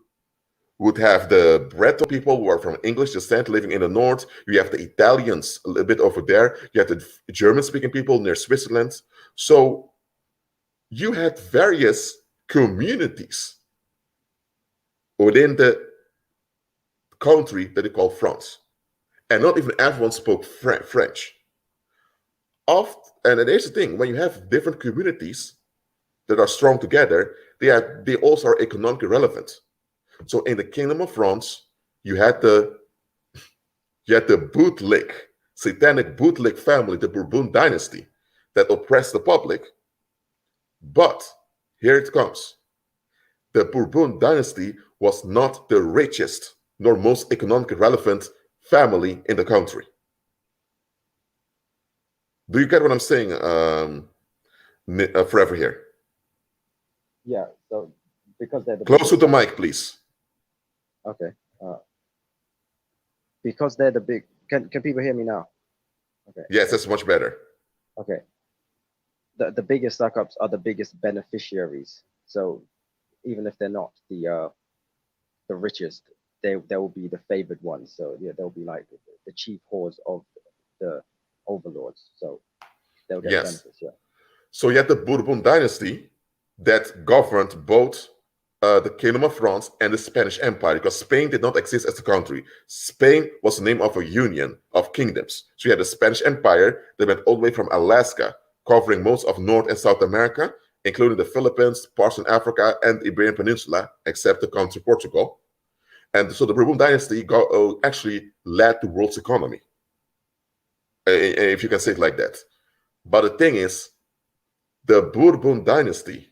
would have the Breton people who are from English descent living in the north. You have the Italians a little bit over there. You have the German-speaking people near Switzerland. So you had various communities within the country that they call France. And not even everyone spoke French. And there's the thing, when you have different communities that are strong together, they also are economically relevant. So in the Kingdom of France, you had the bootlick, satanic bootlick family, the Bourbon dynasty, that oppressed the public. But here it comes. The Bourbon dynasty was not the richest nor most economically relevant family in the country. Do you get what I'm saying, Forever here? Yeah. So because they're the Close to biggest, the mic, please. okay. Because they're the big. Can people hear me now? Okay. Yes, that's much better. Okay. The biggest suck-ups are the biggest beneficiaries. So even if they're not the richest, they will be the favored ones. So yeah, they'll be like the chief whores of the overlords. So they'll get benefits. Yeah. So you had the Bourbon dynasty that governed both the Kingdom of France and the Spanish Empire, because Spain did not exist as a country. Spain was the name of a union of kingdoms. So you had the Spanish Empire that went all the way from Alaska, covering most of North and South America, including the Philippines, parts of Africa, and the Iberian Peninsula, except the country Portugal. And so the Bourbon dynasty actually led the world's economy, if you can say it like that. But the thing is, the Bourbon dynasty,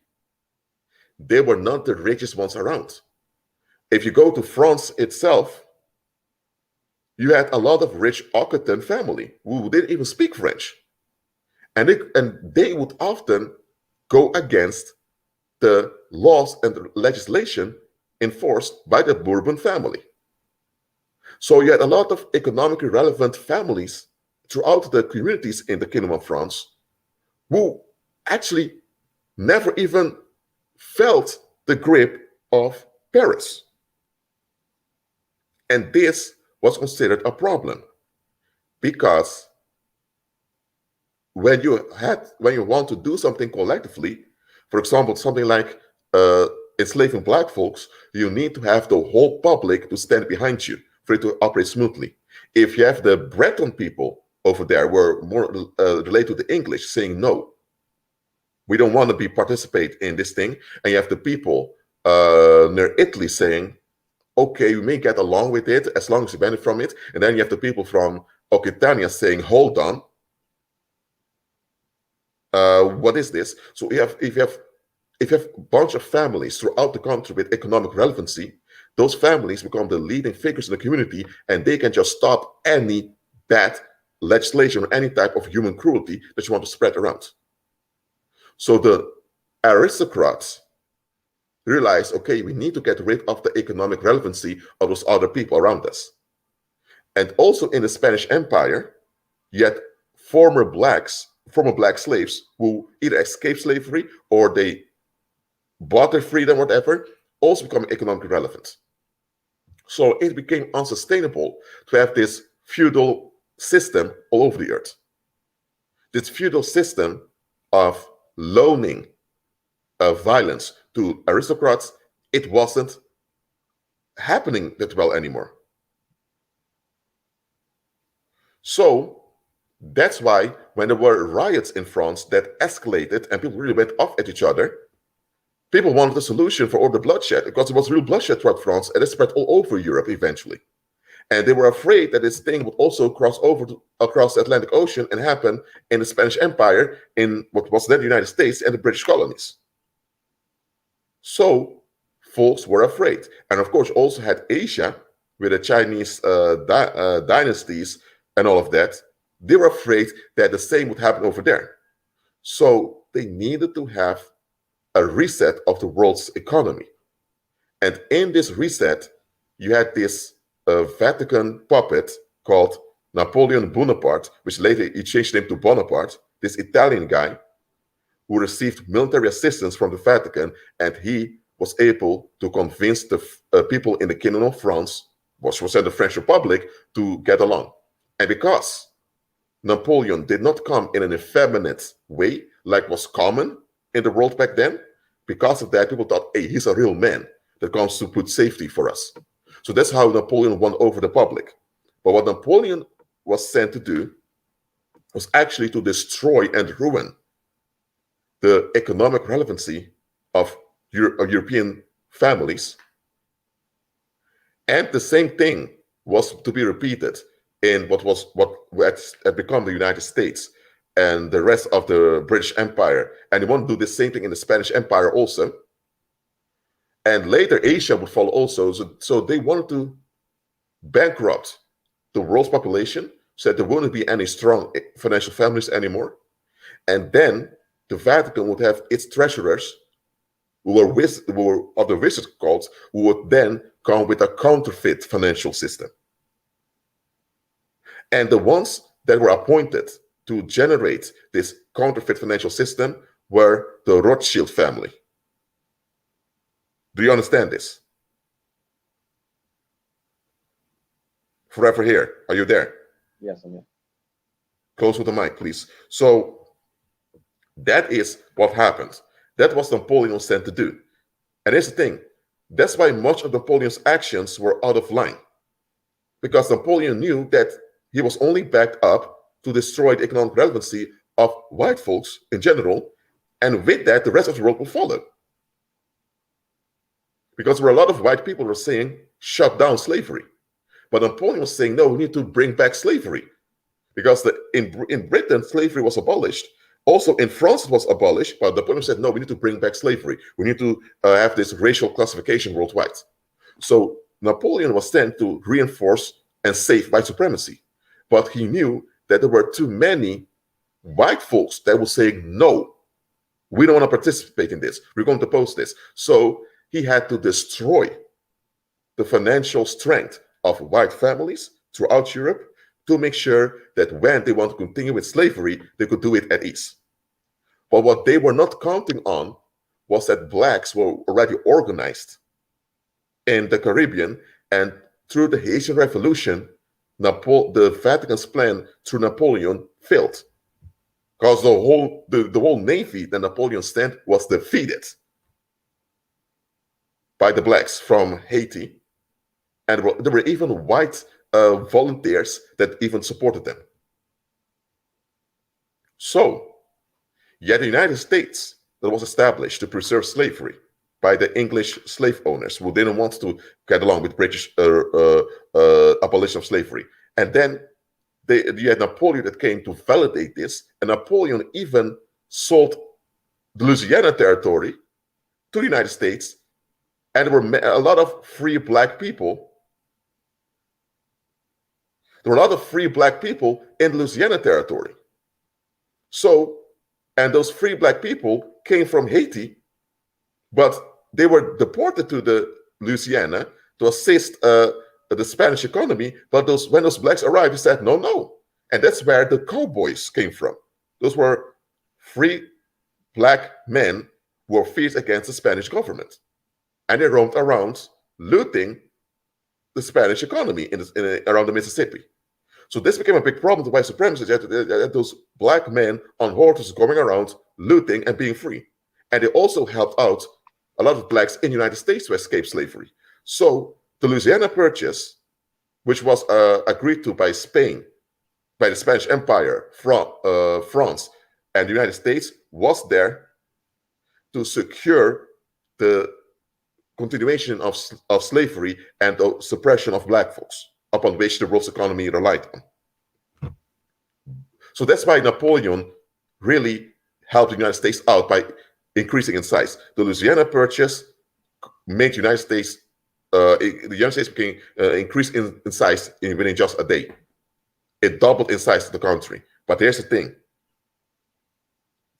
they were not the richest ones around. If you go to France itself, you had a lot of rich Occitan family who didn't even speak French. And they would often go against the laws and the legislation enforced by the Bourbon family. So you had a lot of economically relevant families throughout the communities in the Kingdom of France who actually never even felt the grip of Paris. And this was considered a problem, because when you want to do something collectively, for example, something like enslaving black folks, you need to have the whole public to stand behind you for it to operate smoothly. If you have the Breton people over there, were more related to the English, saying no, we don't want to participate in this thing, and you have the people near Italy saying, okay, we may get along with it as long as you benefit from it, and then you have the people from Occitania saying, hold on, what is this? So if you have a bunch of families throughout the country with economic relevancy, those families become the leading figures in the community, and they can just stop any bad legislation or any type of human cruelty that you want to spread around. So the aristocrats realize, okay, we need to get rid of the economic relevancy of those other people around us. And also in the Spanish Empire, you had former black slaves who either escaped slavery or they bought their freedom, whatever, also become economically relevant. So it became unsustainable to have this feudal system all over the earth. This feudal system of loaning violence to aristocrats, it wasn't happening that well anymore. So that's why when there were riots in France that escalated and people really went off at each other, people wanted a solution for all the bloodshed, because it was real bloodshed throughout France, and it spread all over Europe eventually. And they were afraid that this thing would also cross over across the Atlantic Ocean and happen in the Spanish Empire, in what was then the United States and the British colonies. So folks were afraid. And of course, also had Asia with the Chinese dynasties and all of that. They were afraid that the same would happen over there. So they needed to have a reset of the world's economy. And in this reset, you had this Vatican puppet called Napoleon Bonaparte, which later he changed name to Bonaparte, this Italian guy who received military assistance from the Vatican, and he was able to convince the people in the Kingdom of France, which was in the French Republic, to get along. And because Napoleon did not come in an effeminate way like was common in the world back then, because of that, people thought, hey, he's a real man that comes to put safety for us. So that's how Napoleon won over the public. But what Napoleon was sent to do was actually to destroy and ruin the economic relevancy of European families And the same thing was to be repeated in what had become the United States and the rest of the British Empire. And they want to do the same thing in the Spanish Empire also. And later Asia would follow also. So they wanted to bankrupt the world's population so that there wouldn't be any strong financial families anymore. And then the Vatican would have its treasurers who were of the wizard cults, who would then come with a counterfeit financial system. And the ones that were appointed to generate this counterfeit financial system were the Rothschild family. Do you understand this? Forever here. Are you there? Yes, I'm here. Close with the mic, please. So that is what happened. That was Napoleon sent to do. And here's the thing. That's why much of Napoleon's actions were out of line. Because Napoleon knew that he was only backed up to destroy the economic relevancy of white folks in general. And with that, the rest of the world will follow. Because there were a lot of white people who were saying, shut down slavery. But Napoleon was saying, no, we need to bring back slavery. Because in Britain, slavery was abolished. Also in France, it was abolished. But Napoleon said, no, we need to bring back slavery. We need to have this racial classification worldwide. So Napoleon was sent to reinforce and save white supremacy. But he knew that there were too many white folks that were saying, no, we don't want to participate in this. We're going to oppose this. So he had to destroy the financial strength of white families throughout Europe to make sure that when they want to continue with slavery, they could do it at ease. But what they were not counting on was that blacks were already organized in the Caribbean, and through the Haitian Revolution, the Vatican's plan through Napoleon failed. Because the whole navy that Napoleon sent was defeated by the blacks from Haiti. And there were even white volunteers that even supported them. So, yet the United States that was established to preserve slavery by the English slave owners who didn't want to get along with British abolition of slavery. And then you had Napoleon that came to validate this, and Napoleon even sold the Louisiana territory to the United States, and there were a lot of free black people. There were a lot of free black people in the Louisiana territory. So, and those free black people came from Haiti, but they were deported to the Louisiana to assist the Spanish economy. But when those blacks arrived, they said, no, no. And that's where the cowboys came from. Those were free black men who were fierce against the Spanish government. And they roamed around looting the Spanish economy around the Mississippi. So this became a big problem to white supremacists. You had those black men on horses going around looting and being free. And they also helped out a lot of blacks in the United States to escape slavery. So the Louisiana Purchase, which was agreed to by Spain, by the Spanish Empire, France, and the United States, was there to secure the continuation of slavery and the suppression of black folks, upon which the world's economy relied on. So that's why Napoleon really helped the United States out by increasing in size. The Louisiana Purchase made the United States became increased in size within just a day. It doubled in size of the country. But here's the thing.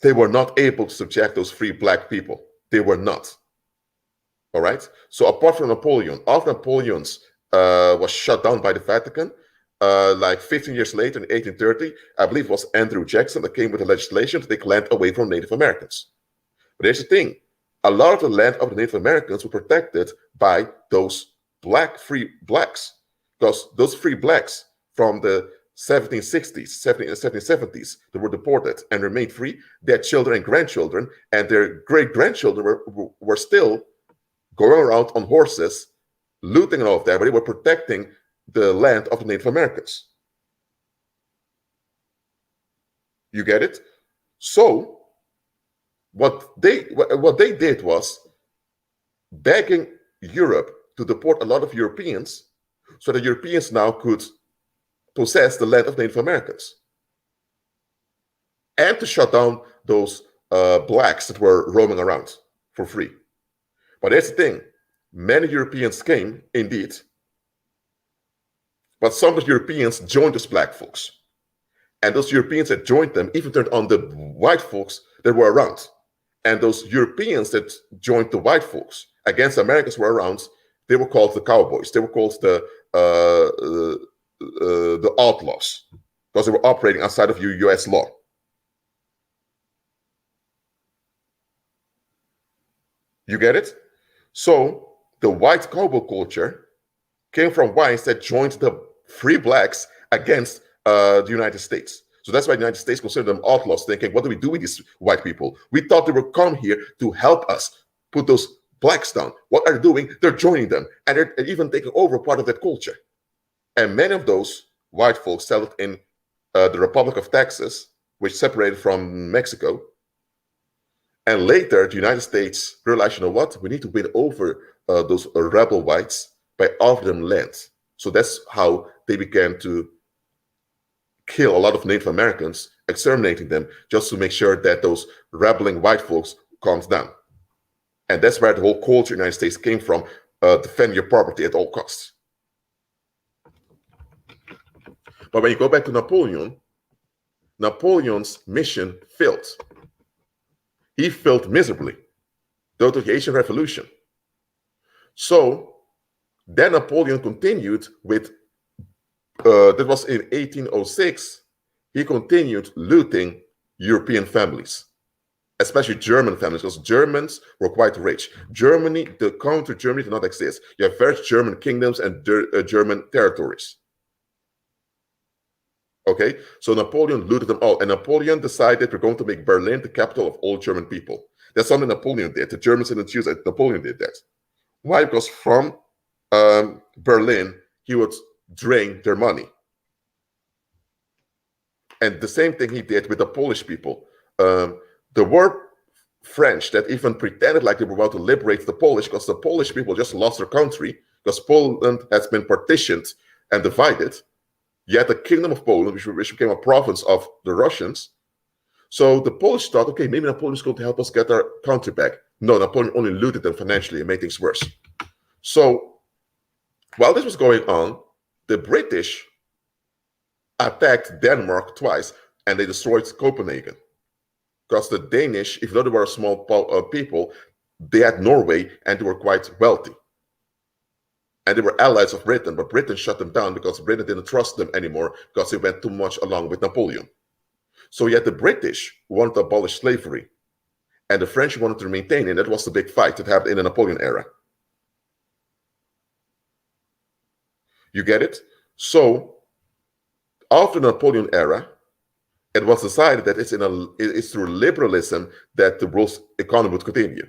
They were not able to subject those free black people. They were not. All right? So apart from Napoleon, after Napoleon's was shut down by the Vatican, like 15 years later in 1830, I believe it was Andrew Jackson that came with the legislation to take land away from Native Americans. But here's the thing. A lot of the land of the Native Americans were protected by those free blacks. Because those free blacks from the 1760s, 1770s, that were deported and remained free, their children and grandchildren and their great-grandchildren were still going around on horses, looting and all of that, but they were protecting the land of the Native Americans. You get it? So what they did was begging Europe to deport a lot of Europeans so that Europeans now could possess the land of Native Americans and to shut down those blacks that were roaming around for free. But that's the thing. Many Europeans came, indeed, but some of the Europeans joined those black folks. And those Europeans that joined them even turned on the white folks that were around. And those Europeans that joined the white folks against the Americans were around, they were called the cowboys. They were called the outlaws because they were operating outside of U.S. law. You get it? So the white cowboy culture came from whites that joined the free blacks against the United States. So that's why the United States considered them outlaws, thinking, what do we do with these white people? We thought they would come here to help us put those blacks down. What are they doing? They're joining them, and they're even taking over part of that culture. And many of those white folks settled in the Republic of Texas, which separated from Mexico. And later, the United States realized, you know what? We need to win over those rebel whites by offering them land. So that's how they began to kill a lot of Native Americans, exterminating them, just to make sure that those rebelling white folks calms down. And that's where the whole culture in the United States came from, defend your property at all costs. But when you go back to Napoleon, Napoleon's mission failed. He failed miserably, due to the Asian Revolution. So then Napoleon continued with, that was in 1806, he continued looting European families, especially German families, because Germans were quite rich. Germany, the country Germany did not exist. You have various German kingdoms and German territories. Okay, so Napoleon looted them all, and Napoleon decided we're going to make Berlin the capital of all German people. That's something Napoleon did. The Germans didn't choose it. Napoleon did that. Why? Because from Berlin, he would drain their money. And the same thing he did with the Polish people. There were French that even pretended like they were about to liberate the Polish, because the Polish people just lost their country, because Poland has been partitioned and divided. Yet the Kingdom of Poland, which became a province of the Russians. So the Polish thought, okay, maybe Napoleon is going to help us get our country back. No, Napoleon only looted them financially and made things worse. So while this was going on, the British attacked Denmark twice, and they destroyed Copenhagen. Because the Danish, even though they were a small people, they had Norway and they were quite wealthy. And they were allies of Britain, but Britain shut them down because Britain didn't trust them anymore because they went too much along with Napoleon. So yet the British wanted to abolish slavery, and the French wanted to maintain it. And that was the big fight that happened in the Napoleon era. You get it? So after the Napoleon era, it was decided that it's through liberalism that the world's economy would continue.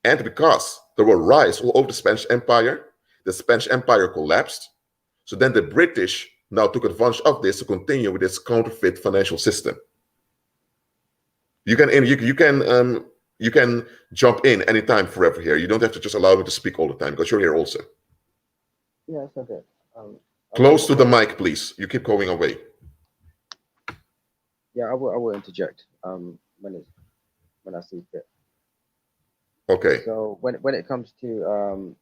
And because there were riots all over the Spanish Empire collapsed. So then the British now took advantage of this to continue with this counterfeit financial system. You can jump in anytime forever here. You don't have to just allow me to speak all the time, because you're here also. Yeah, it's okay. Close to the mic, please. You keep going away. Yeah, I will interject when I see fit. Okay. So when it comes to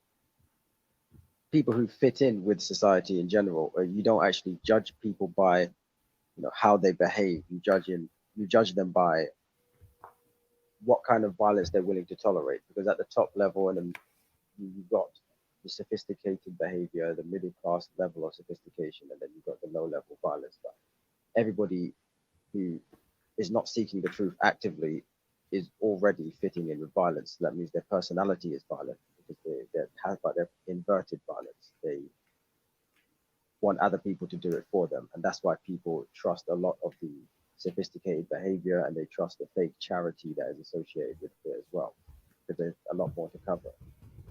people who fit in with society in general, you don't actually judge people by how they behave. You judge them by what kind of violence they're willing to tolerate. Because at the top level, and then you've got the sophisticated behavior, the middle class level of sophistication, and then you've got the low level violence. But everybody who is not seeking the truth actively is already fitting in with violence. That means their personality is violent, because they're inverted violence. They want other people to do it for them, and that's why people trust a lot of the sophisticated behavior, and they trust the fake charity that is associated with it as well, because there's a lot more to cover.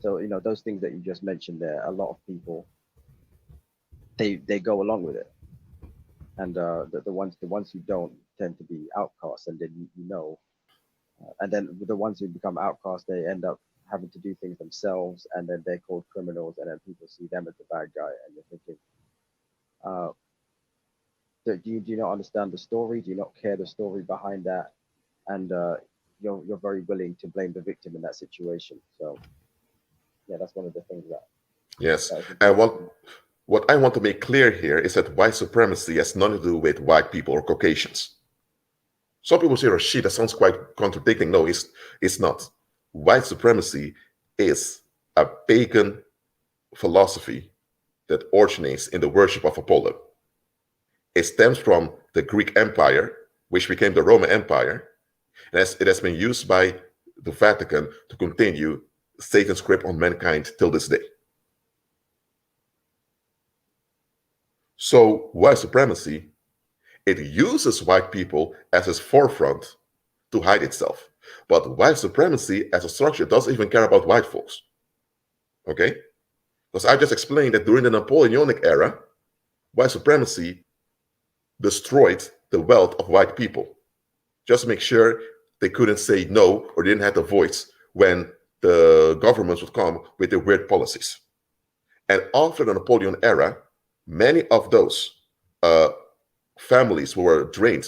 So those things that you just mentioned there, a lot of people they go along with it, and the ones who don't tend to be outcasts, and then and then the ones who become outcasts, they end up having to do things themselves, and then they're called criminals, and then people see them as the bad guy, and you're thinking, do you not understand the story? Do you not care the story behind that? And you're very willing to blame the victim in that situation. So yeah, that's one of the things that. Yes, and what I want to make clear here is that white supremacy has nothing to do with white people or Caucasians. Some people say, oh shit, that sounds quite contradicting. No, it's not. White supremacy is a pagan philosophy that originates in the worship of Apollo. It stems from the Greek Empire, which became the Roman Empire, and it has been used by the Vatican to continue Satan's grip on mankind till this day. So white supremacy, it uses white people as its forefront to hide itself. But white supremacy as a structure doesn't even care about white folks. Okay? Because I just explained that during the Napoleonic era, white supremacy destroyed the wealth of white people. Just to make sure they couldn't say no or didn't have the voice when the governments would come with their weird policies. And after the Napoleon era, many of those families who were drained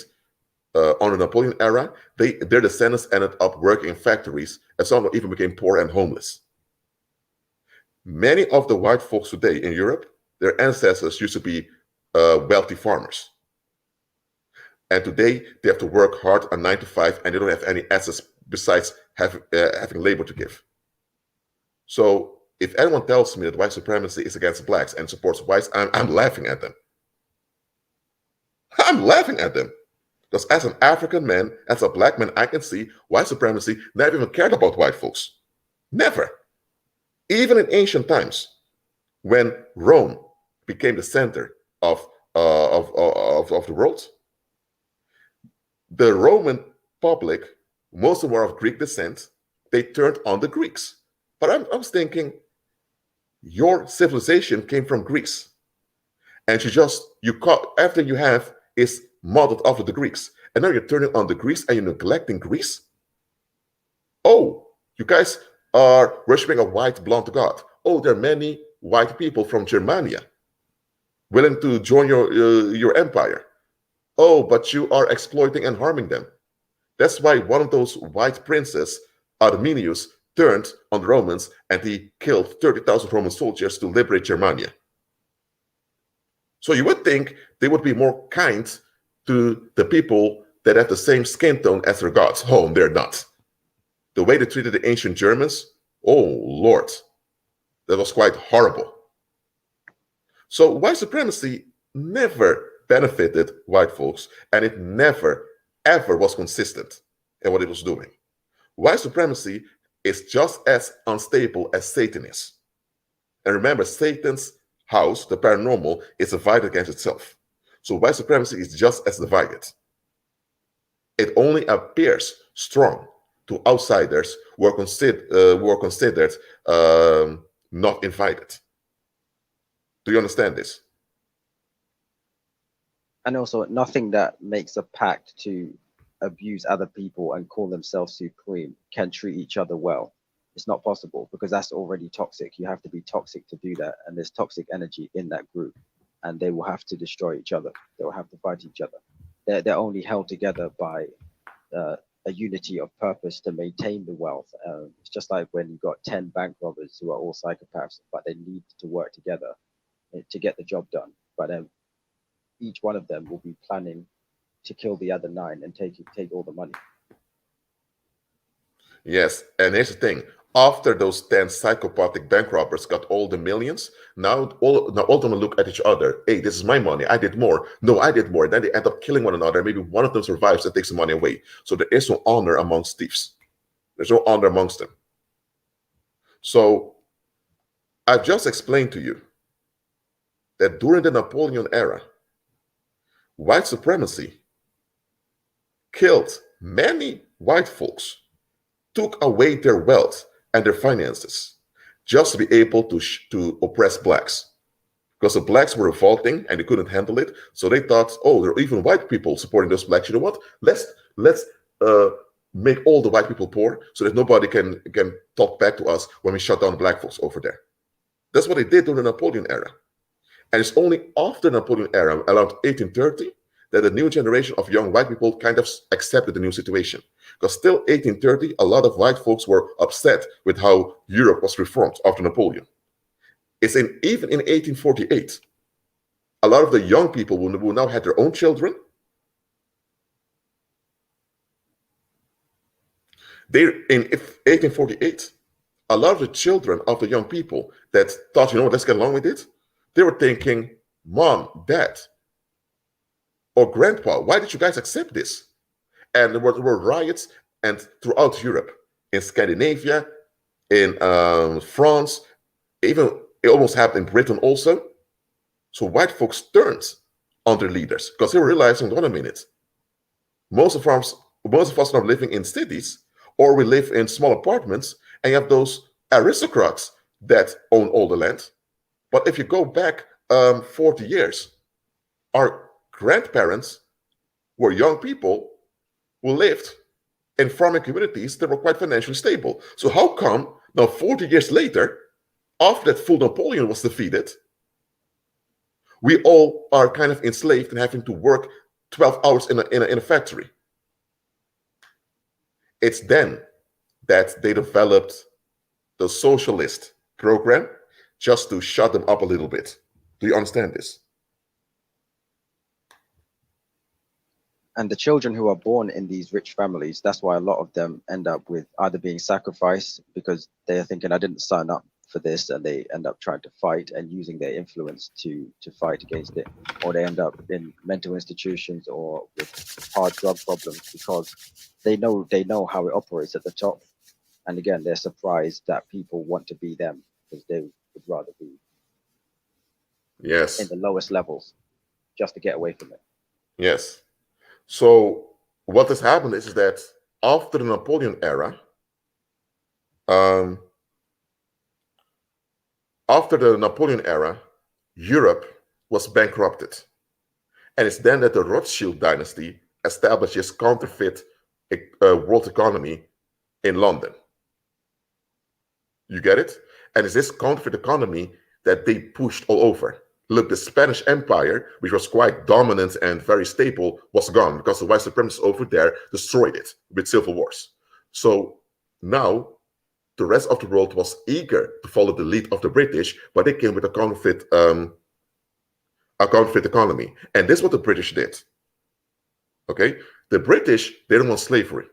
on the Napoleon era, their descendants ended up working in factories, and some even became poor and homeless. Many of the white folks today in Europe, their ancestors used to be wealthy farmers. And today they have to work hard a 9 to 5, and they don't have any assets besides having labor to give. So if anyone tells me that white supremacy is against blacks and supports whites, I'm laughing at them. I'm laughing at them. Because as an African man, as a black man, I can see white supremacy never even cared about white folks. Never. Even in ancient times, when Rome became the center of the world, the Roman public, most of them were of Greek descent, they turned on the Greeks. But I was thinking, your civilization came from Greece. And everything you have is modeled after the Greeks. And now you're turning on the Greeks and you're neglecting Greece? Oh, you guys are worshiping a white blonde god. Oh, there are many white people from Germania willing to join your empire. Oh, but you are exploiting and harming them. That's why one of those white princes, Arminius, turned on the Romans and he killed 30,000 Roman soldiers to liberate Germania. So you would think they would be more kind to the people that have the same skin tone as their gods. Oh, they're not. The way they treated the ancient Germans, oh Lord, that was quite horrible. So white supremacy never benefited white folks, and it never, ever was consistent in what it was doing. White supremacy is just as unstable as Satan is. And remember, Satan's house, the paranormal, is divided against itself. So white supremacy is just as divided. It only appears strong to outsiders who are considered not invited. Do you understand this? And also, nothing that makes a pact to abuse other people and call themselves supreme can treat each other well. It's not possible because that's already toxic. You have to be toxic to do that. And there's toxic energy in that group. And they will have to destroy each other. They will have to fight each other. They're only held together by a unity of purpose to maintain the wealth. It's just like when you've got 10 bank robbers who are all psychopaths, but they need to work together to get the job done. But each one of them will be planning to kill the other 9 and take all the money. Yes, and here's the thing. After those 10 psychopathic bank robbers got all the millions, now all of them look at each other. Hey, this is my money. I did more. No, I did more. Then they end up killing one another. Maybe one of them survives and takes the money away. So there is no honor amongst thieves. There's no honor amongst them. So I just explained to you that during the Napoleon era, white supremacy killed many white folks, took away their wealth and their finances just to be able to oppress blacks. Because the blacks were revolting and they couldn't handle it. So they thought, oh, there are even white people supporting those blacks. You know what? Let's make all the white people poor so that nobody can talk back to us when we shut down the black folks over there. That's what they did during the Napoleon era. And it's only after the Napoleon era, around 1830, that the new generation of young white people kind of accepted the new situation. Because still 1830, a lot of white folks were upset with how Europe was reformed after Napoleon. It's even in 1848, a lot of the young people who now had their own children, in 1848, a lot of the children of the young people that thought, let's get along with it, they were thinking, Mom, Dad, or Grandpa, why did you guys accept this? And there were riots and throughout Europe, in Scandinavia, in France, even it almost happened in Britain also. So white folks turned on their leaders because they were realizing, hold on a minute, most of us are living in cities, or we live in small apartments, and you have those aristocrats that own all the land. But if you go back 40 years, our grandparents were young people who lived in farming communities that were quite financially stable. So how come now 40 years later, after that full Napoleon was defeated, we all are kind of enslaved and having to work 12 hours in a factory? It's then that they developed the socialist program just to shut them up a little bit. Do you understand this? And the children who are born in these rich families, that's why a lot of them end up with either being sacrificed because they're thinking, I didn't sign up for this, and they end up trying to fight and using their influence to fight against it, or they end up in mental institutions or with hard drug problems because they know how it operates at the top. And again, they're surprised that people want to be them because they would rather be in the lowest levels just to get away from it. Yes. So what has happened is that after the Napoleon era, Europe was bankrupted. And it's then that the Rothschild dynasty establishes counterfeit world economy in London. You get it? And it's this counterfeit economy that they pushed all over. Look, the Spanish Empire, which was quite dominant and very stable, was gone because the white supremacists over there destroyed it with civil wars. So now the rest of the world was eager to follow the lead of the British, but they came with a counterfeit economy. And this is what the British did. Okay? The British, they don't want slavery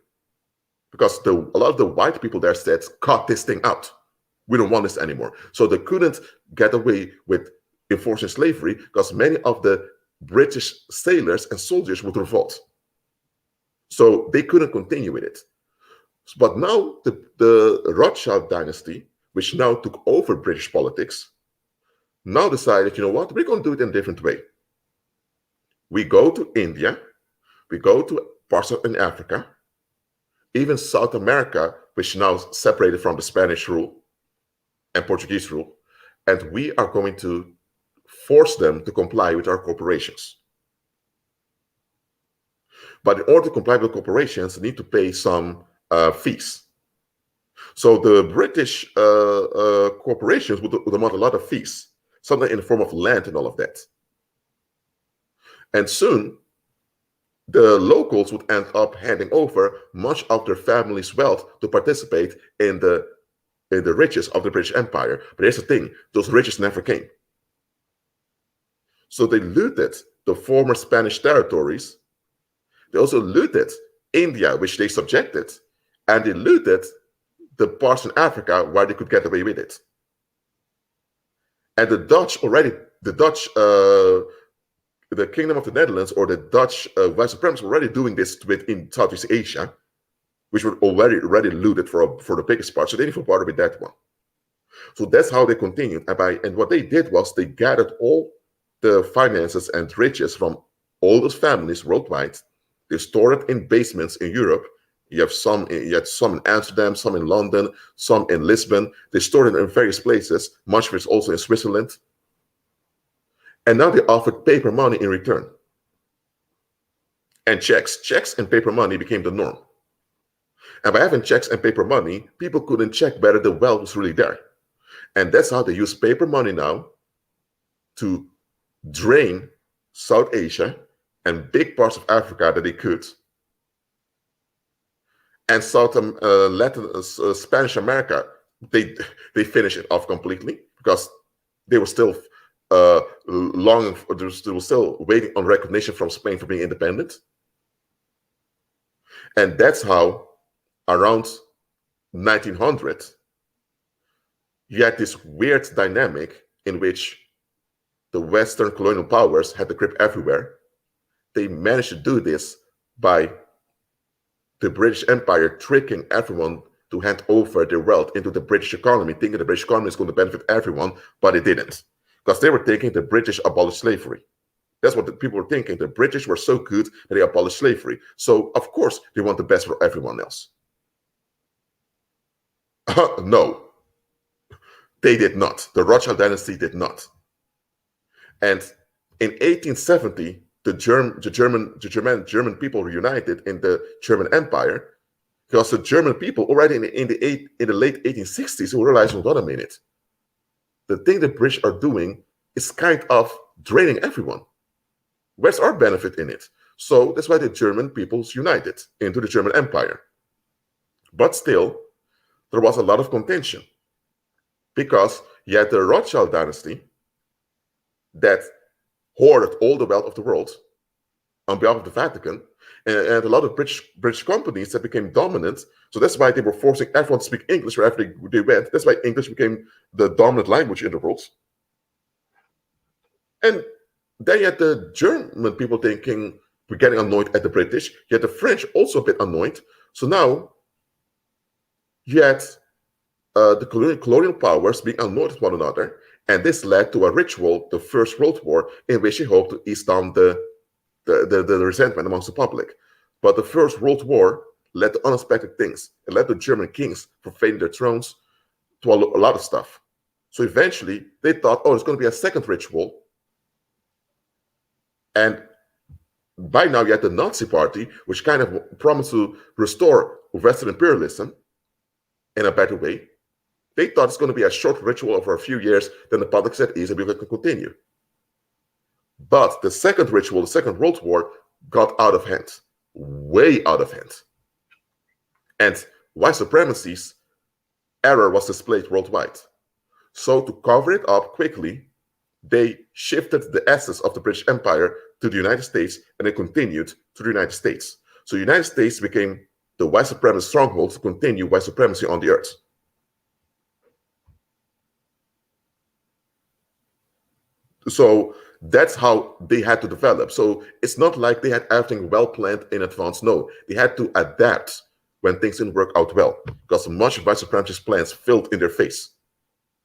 because a lot of the white people there said, cut this thing out. We don't want this anymore. So they couldn't get away with enforcing slavery because many of the British sailors and soldiers would revolt. So they couldn't continue with it. But now the Rothschild dynasty, which now took over British politics, now decided, you know what, we're going to do it in a different way. We go to India, we go to parts of Africa, even South America, which now separated from the Spanish rule and Portuguese rule, and we are going to force them to comply with our corporations. But in order to comply with corporations, they need to pay some fees. So the British corporations would demand a lot of fees, something in the form of land and all of that. And soon, the locals would end up handing over much of their family's wealth to participate in the riches of the British Empire. But here's the thing, those riches never came. So they looted the former Spanish territories. They also looted India, which they subjected, and they looted the parts in Africa where they could get away with it. And the Kingdom of the Netherlands or the Dutch white supremacists were already doing this in Southeast Asia, which were already looted for the biggest part. So they didn't feel part of it, that one. So that's how they continued. And what they did was they gathered all the finances and riches from all those families worldwide. They stored it in basements in Europe. You had some in Amsterdam, some in London, some in Lisbon. They stored it in various places, much of it also in Switzerland. And now they offered paper money in return. And checks and paper money became the norm. And by having checks and paper money, people couldn't check whether the wealth was really there. And that's how they use paper money now to drain South Asia and big parts of Africa that they could. And Latin, Spanish America, they finished it off completely because they were still longing for, they were still waiting on recognition from Spain for being independent. And that's how around 1900, you had this weird dynamic in which the Western colonial powers had the grip everywhere. They managed to do this by the British Empire tricking everyone to hand over their wealth into the British economy, thinking the British economy is going to benefit everyone, but it didn't. Because they were thinking the British abolished slavery. That's what the people were thinking. The British were so good that they abolished slavery. So, of course, they want the best for everyone else. No, they did not. The Rothschild dynasty did not. And in 1870, the German people were united in the German Empire, because the German people already in the late 1860s realized, hold on a minute, the thing the British are doing is kind of draining everyone. Where's our benefit in it? So that's why the German peoples united into the German Empire. But still, there was a lot of contention, because you had the Rothschild dynasty that hoarded all the wealth of the world on behalf of the Vatican, and a lot of British companies that became dominant. So that's why they were forcing everyone to speak English wherever they went. That's why English became the dominant language in the world. And then you had the German people thinking, we're getting annoyed at the British. You had the French also a bit annoyed. So now you had the colonial powers being annoyed with one another. And this led to a ritual, the First World War, in which he hoped to ease down the resentment amongst the public. But the First World War led to unexpected things. It led to German kings profaning their thrones, to a lot of stuff. So eventually, they thought, oh, there's going to be a second ritual. And by now, you had the Nazi Party, which kind of promised to restore Western imperialism in a better way. They thought it's going to be a short ritual over a few years, then the public said, easy, we can continue. But the second ritual, the Second World War, got out of hand, way out of hand. And white supremacy's error was displayed worldwide. So to cover it up quickly, they shifted the essence of the British Empire to the United States, and they continued to the United States. So the United States became the white supremacist stronghold to continue white supremacy on the earth. So that's how they had to develop. So it's not like they had everything well planned in advance. No, they had to adapt when things didn't work out well, because much of white supremacist plans failed in their face.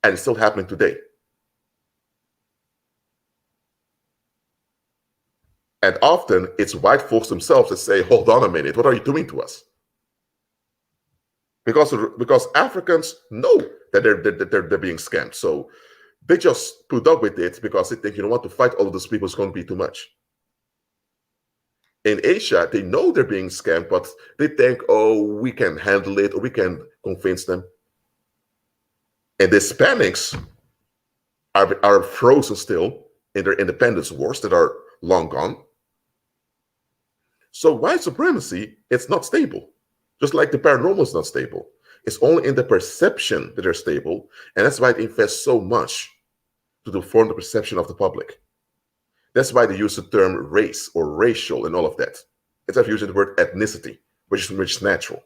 And it's still happening today. And often it's white folks themselves that say, hold on a minute, what are you doing to us? Because Africans know that they're being scammed. So they just put up with it because they think, you know what, to fight all of those people is going to be too much. In Asia, they know they're being scammed, but they think, oh, we can handle it, or we can convince them. And the Hispanics are frozen still in their independence wars that are long gone. So white supremacy, it's not stable. Just like the paranormal is not stable. It's only in the perception that they're stable, and that's why it invests so much to deform the perception of the public. That's why they use the term race or racial and all of that. Instead of using the word ethnicity, which is natural.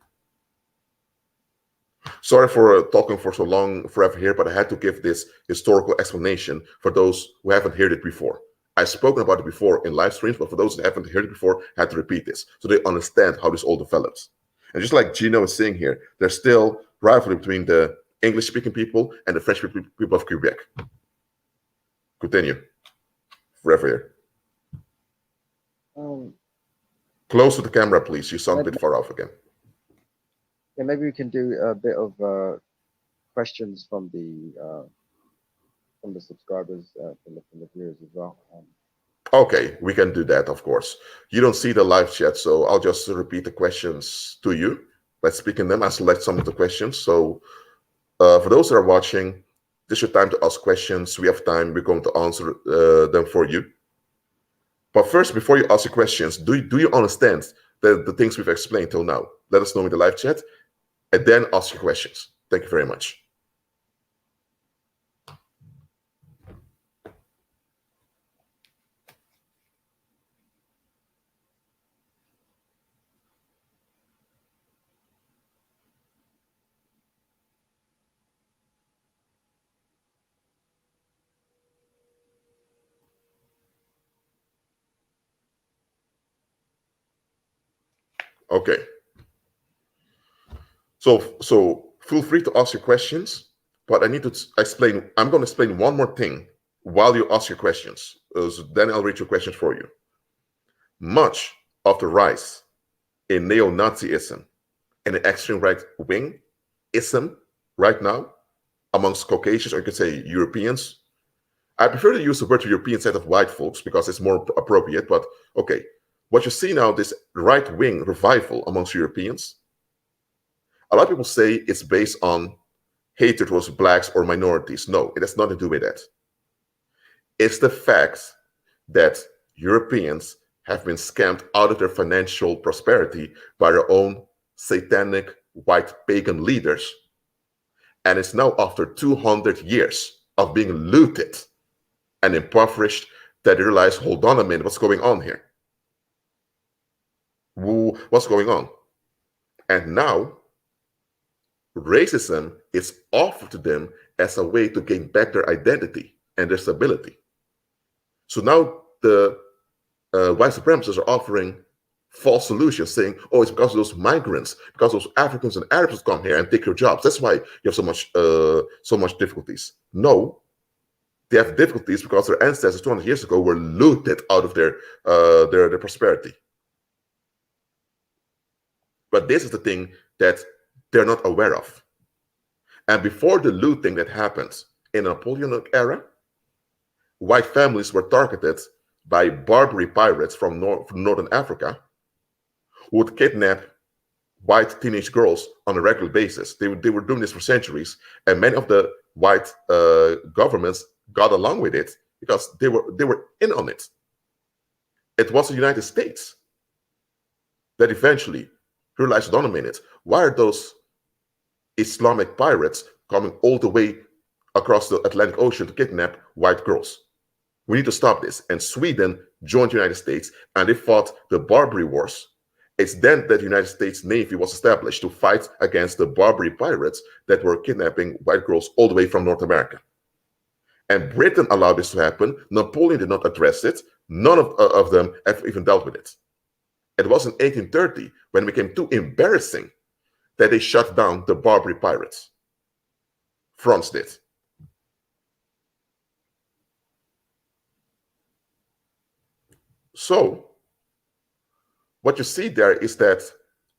Sorry for talking for so long forever here, but I had to give this historical explanation for those who haven't heard it before. I've spoken about it before in live streams, but for those that haven't heard it before, I had to repeat this so they understand how this all develops. And just like Gino is saying here, there's still rivalry between the English-speaking people and the French-speaking people of Quebec. Continue. Forever here. Close to the camera, please. You sound a bit far off again. Yeah, maybe we can do a bit of questions from the subscribers, from the viewers as well. Okay, we can do that, of course. You don't see the live chat, so I'll just repeat the questions to you. by speaking them. I select some of the questions. So for those that are watching, this is your time to ask questions. We have time. We're going to answer them for you. But first, before you ask your questions, do you understand the things we've explained till now? Let us know in the live chat, and then ask your questions. Thank you very much. Okay. So feel free to ask your questions, but I need to explain. I'm going to explain one more thing while you ask your questions. So then I'll read your questions for you. Much of the rise in neo-Nazism and the extreme right wing ism right now amongst Caucasians, or you could say Europeans. I prefer to use the word European instead of white folks because it's more appropriate. But okay, what you see now, this right wing revival amongst Europeans, a lot of people say it's based on hatred towards blacks or minorities. No, it has nothing to do with that. It's the fact that Europeans have been scammed out of their financial prosperity by their own satanic white pagan leaders. And it's now after 200 years of being looted and impoverished that they realize, hold on a minute, what's going on here? What's going on? And now racism is offered to them as a way to gain back their identity and their stability. So now the white supremacists are offering false solutions, saying, "Oh, it's because of those migrants, because those Africans and Arabs come here and take your jobs. That's why you have so much difficulties." No, they have difficulties because their ancestors 200 years ago were looted out of their prosperity. But this is the thing that they're not aware of. And before the looting that happened in the Napoleonic era, white families were targeted by Barbary pirates from Northern Africa who would kidnap white teenage girls on a regular basis. They were doing this for centuries, and many of the white governments got along with it because they were in on it. It was the United States that eventually realized, hold on a minute, why are those Islamic pirates coming all the way across the Atlantic Ocean to kidnap white girls? We need to stop this. And Sweden joined the United States, and they fought the Barbary Wars. It's then that the United States Navy was established to fight against the Barbary pirates that were kidnapping white girls all the way from North America. And Britain allowed this to happen. Napoleon did not address it. None of them have even dealt with it. It was in 1830 when it became too embarrassing that they shut down the Barbary pirates. France did. So what you see there is that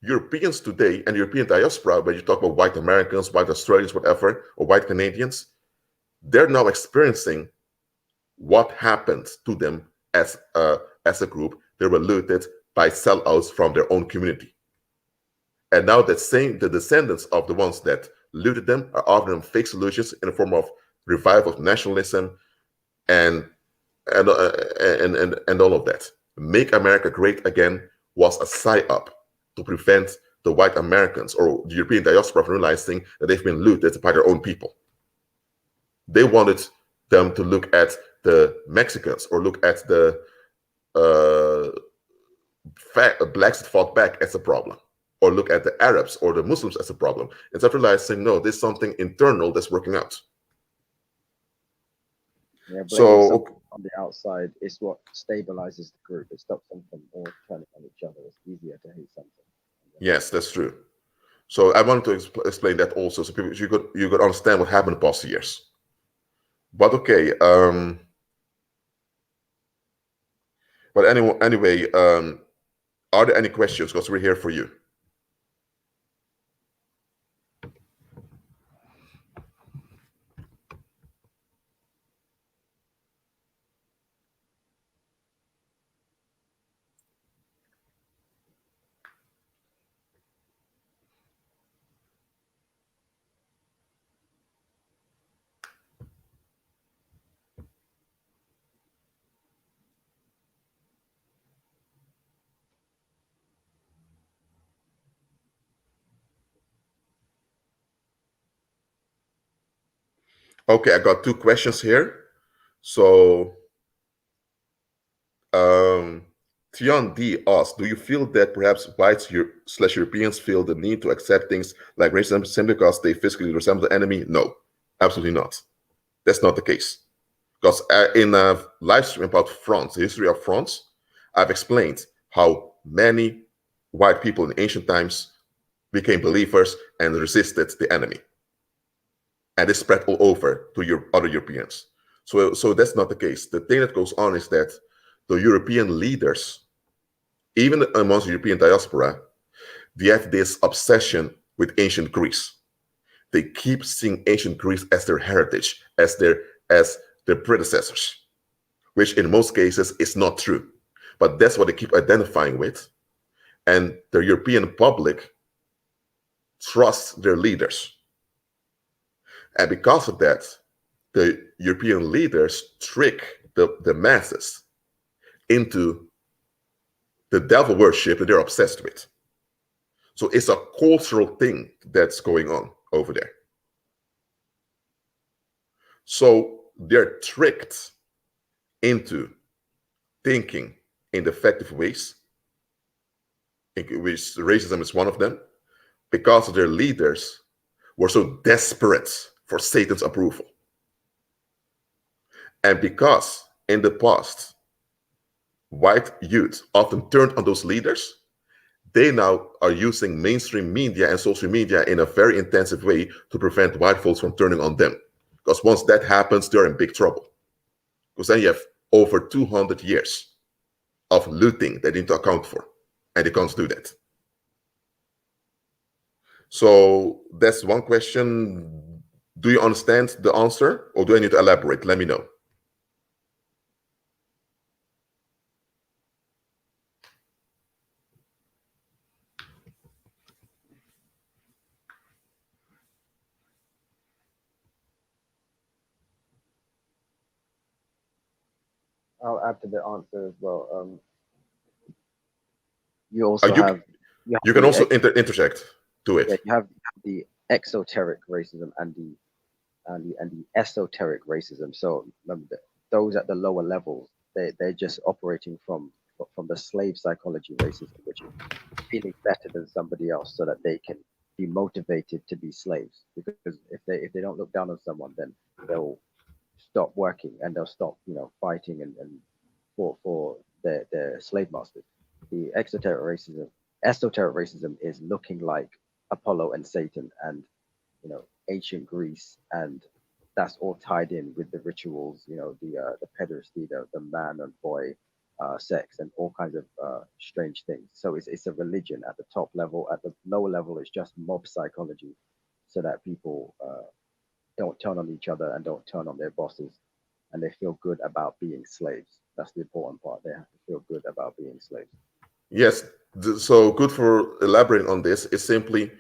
Europeans today and European diaspora, when you talk about white Americans, white Australians, whatever, or white Canadians, they're now experiencing what happened to them as a group. They were looted by sellouts from their own community. And now the descendants of the ones that looted them are offering them fake solutions in the form of revival of nationalism and all of that. Make America Great Again was a psyop to prevent the white Americans or the European diaspora from realizing that they've been looted by their own people. They wanted them to look at the Mexicans or look at the blacks that fought back as a problem, or look at the Arabs or the Muslims as a problem, instead of realizing, no, there's something internal that's working out. Yeah, so on the outside is what stabilizes the group. It stops them from all turning on each other. It's easier to hate something. Yes, that's true. So I wanted to explain that also, so people you could understand what happened the past years. But okay, but anyway, are there any questions? Because we're here for you. Okay, I got two questions here. So, Tion D asks, do you feel that perhaps whites slash Europeans feel the need to accept things like racism simply because they physically resemble the enemy? No, absolutely not. That's not the case. Because in a live stream about France, the history of France, I've explained how many white people in ancient times became believers and resisted the enemy. And it spread all over to other Europeans. So that's not the case. The thing that goes on is that the European leaders, even amongst the European diaspora, they have this obsession with ancient Greece. They keep seeing ancient Greece as their heritage, as their predecessors, which in most cases is not true. But that's what they keep identifying with. And the European public trusts their leaders. And because of that, the European leaders trick the masses into the devil worship that they're obsessed with. So it's a cultural thing that's going on over there. So they're tricked into thinking in defective ways, which racism is one of them, because their leaders were so desperate for Satan's approval. And because in the past, white youth often turned on those leaders, they now are using mainstream media and social media in a very intensive way to prevent white folks from turning on them. Because once that happens, they're in big trouble. Because then you have over 200 years of looting they need to account for, and they can't do that. So that's one question. Do you understand the answer, or do I need to elaborate? Let me know. I'll add to the answer as well. You also have you can also interject to it. Yeah, you have the exoteric racism and the esoteric racism. So remember, those at the lower levels, they're just operating from the slave psychology racism, which is feeling better than somebody else so that they can be motivated to be slaves. Because if they don't look down on someone, then they'll stop working and they'll stop fighting and for their slave masters. The esoteric racism is looking like Apollo and Satan and ancient Greece, and that's all tied in with the rituals, the pederasty, the man and boy sex, and all kinds of strange things. So it's a religion at the top level. At the lower level, it's just mob psychology, so that people don't turn on each other and don't turn on their bosses, and they feel good about being slaves. That's the important part. They have to feel good about being slaves. Yes. So good for elaborating on this. It's simply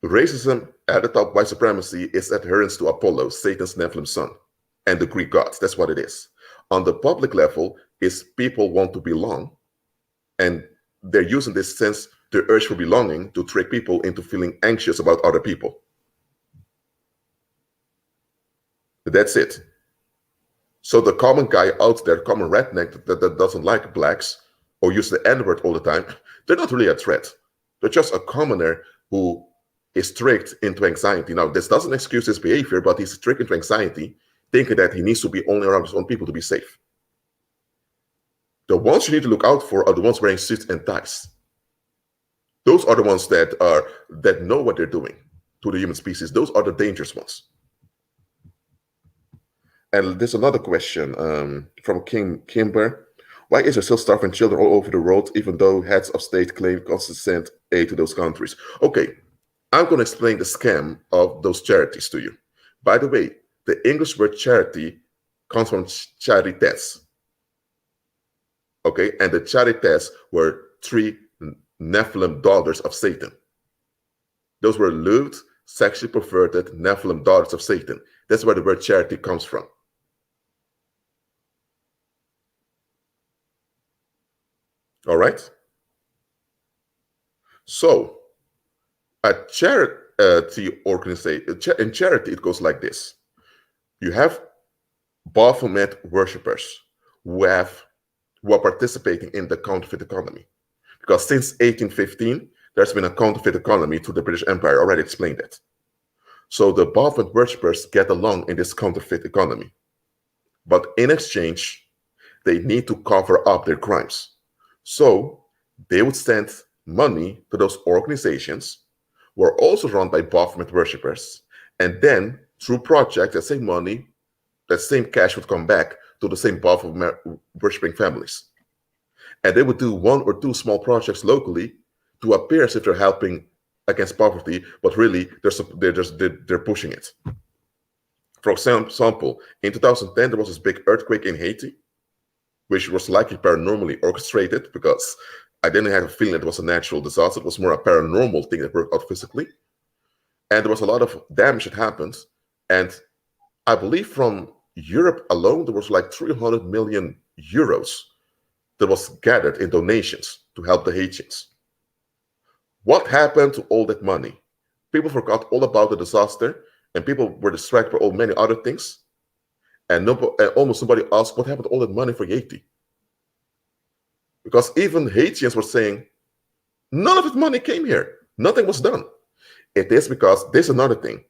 racism at the top, white supremacy is adherence to Apollo, Satan's Nephilim son, and the Greek gods. That's what it is. On the public level, is people want to belong, and they're using this sense, the urge for belonging, to trick people into feeling anxious about other people. That's it. So the common guy out there, common redneck that doesn't like blacks or use the N-word all the time, they're not really a threat. They're just a commoner who is tricked into anxiety. Now, this doesn't excuse his behavior, but he's tricked into anxiety, thinking that he needs to be only around his own people to be safe. The ones you need to look out for are the ones wearing suits and ties. Those are the ones that know what they're doing to the human species. Those are the dangerous ones. And there's another question from Kimber. Why is there still starving children all over the world, even though heads of state claim constant aid to those countries? Okay, I'm going to explain the scam of those charities to you. By the way, the English word charity comes from charites. Okay, and the charites were 3 Nephilim daughters of Satan. Those were lewd, sexually perverted Nephilim daughters of Satan. That's where the word charity comes from. All right? So, a charity organization, in charity, it goes like this. You have Baphomet worshippers who are participating in the counterfeit economy. Because since 1815, there's been a counterfeit economy to the British Empire. I already explained it. So the Baphomet worshippers get along in this counterfeit economy. But in exchange, they need to cover up their crimes. So they would send money to those organizations who are also run by Baphomet worshippers. And then through projects, that same money, that same cash would come back to the same Baphomet worshipping families. And they would do one or two small projects locally to appear as if they're helping against poverty, but really they're pushing it. For example, in 2010, there was this big earthquake in Haiti, which was likely paranormally orchestrated, because I didn't have a feeling it was a natural disaster. It was more a paranormal thing that worked out physically. And there was a lot of damage that happened. And I believe from Europe alone, there was like 300 million euros that was gathered in donations to help the Haitians. What happened to all that money? People forgot all about the disaster, and people were distracted by many other things. And almost nobody asked what happened to all that money for Haiti. Because even Haitians were saying, none of that money came here. Nothing was done. It is because there's another thing.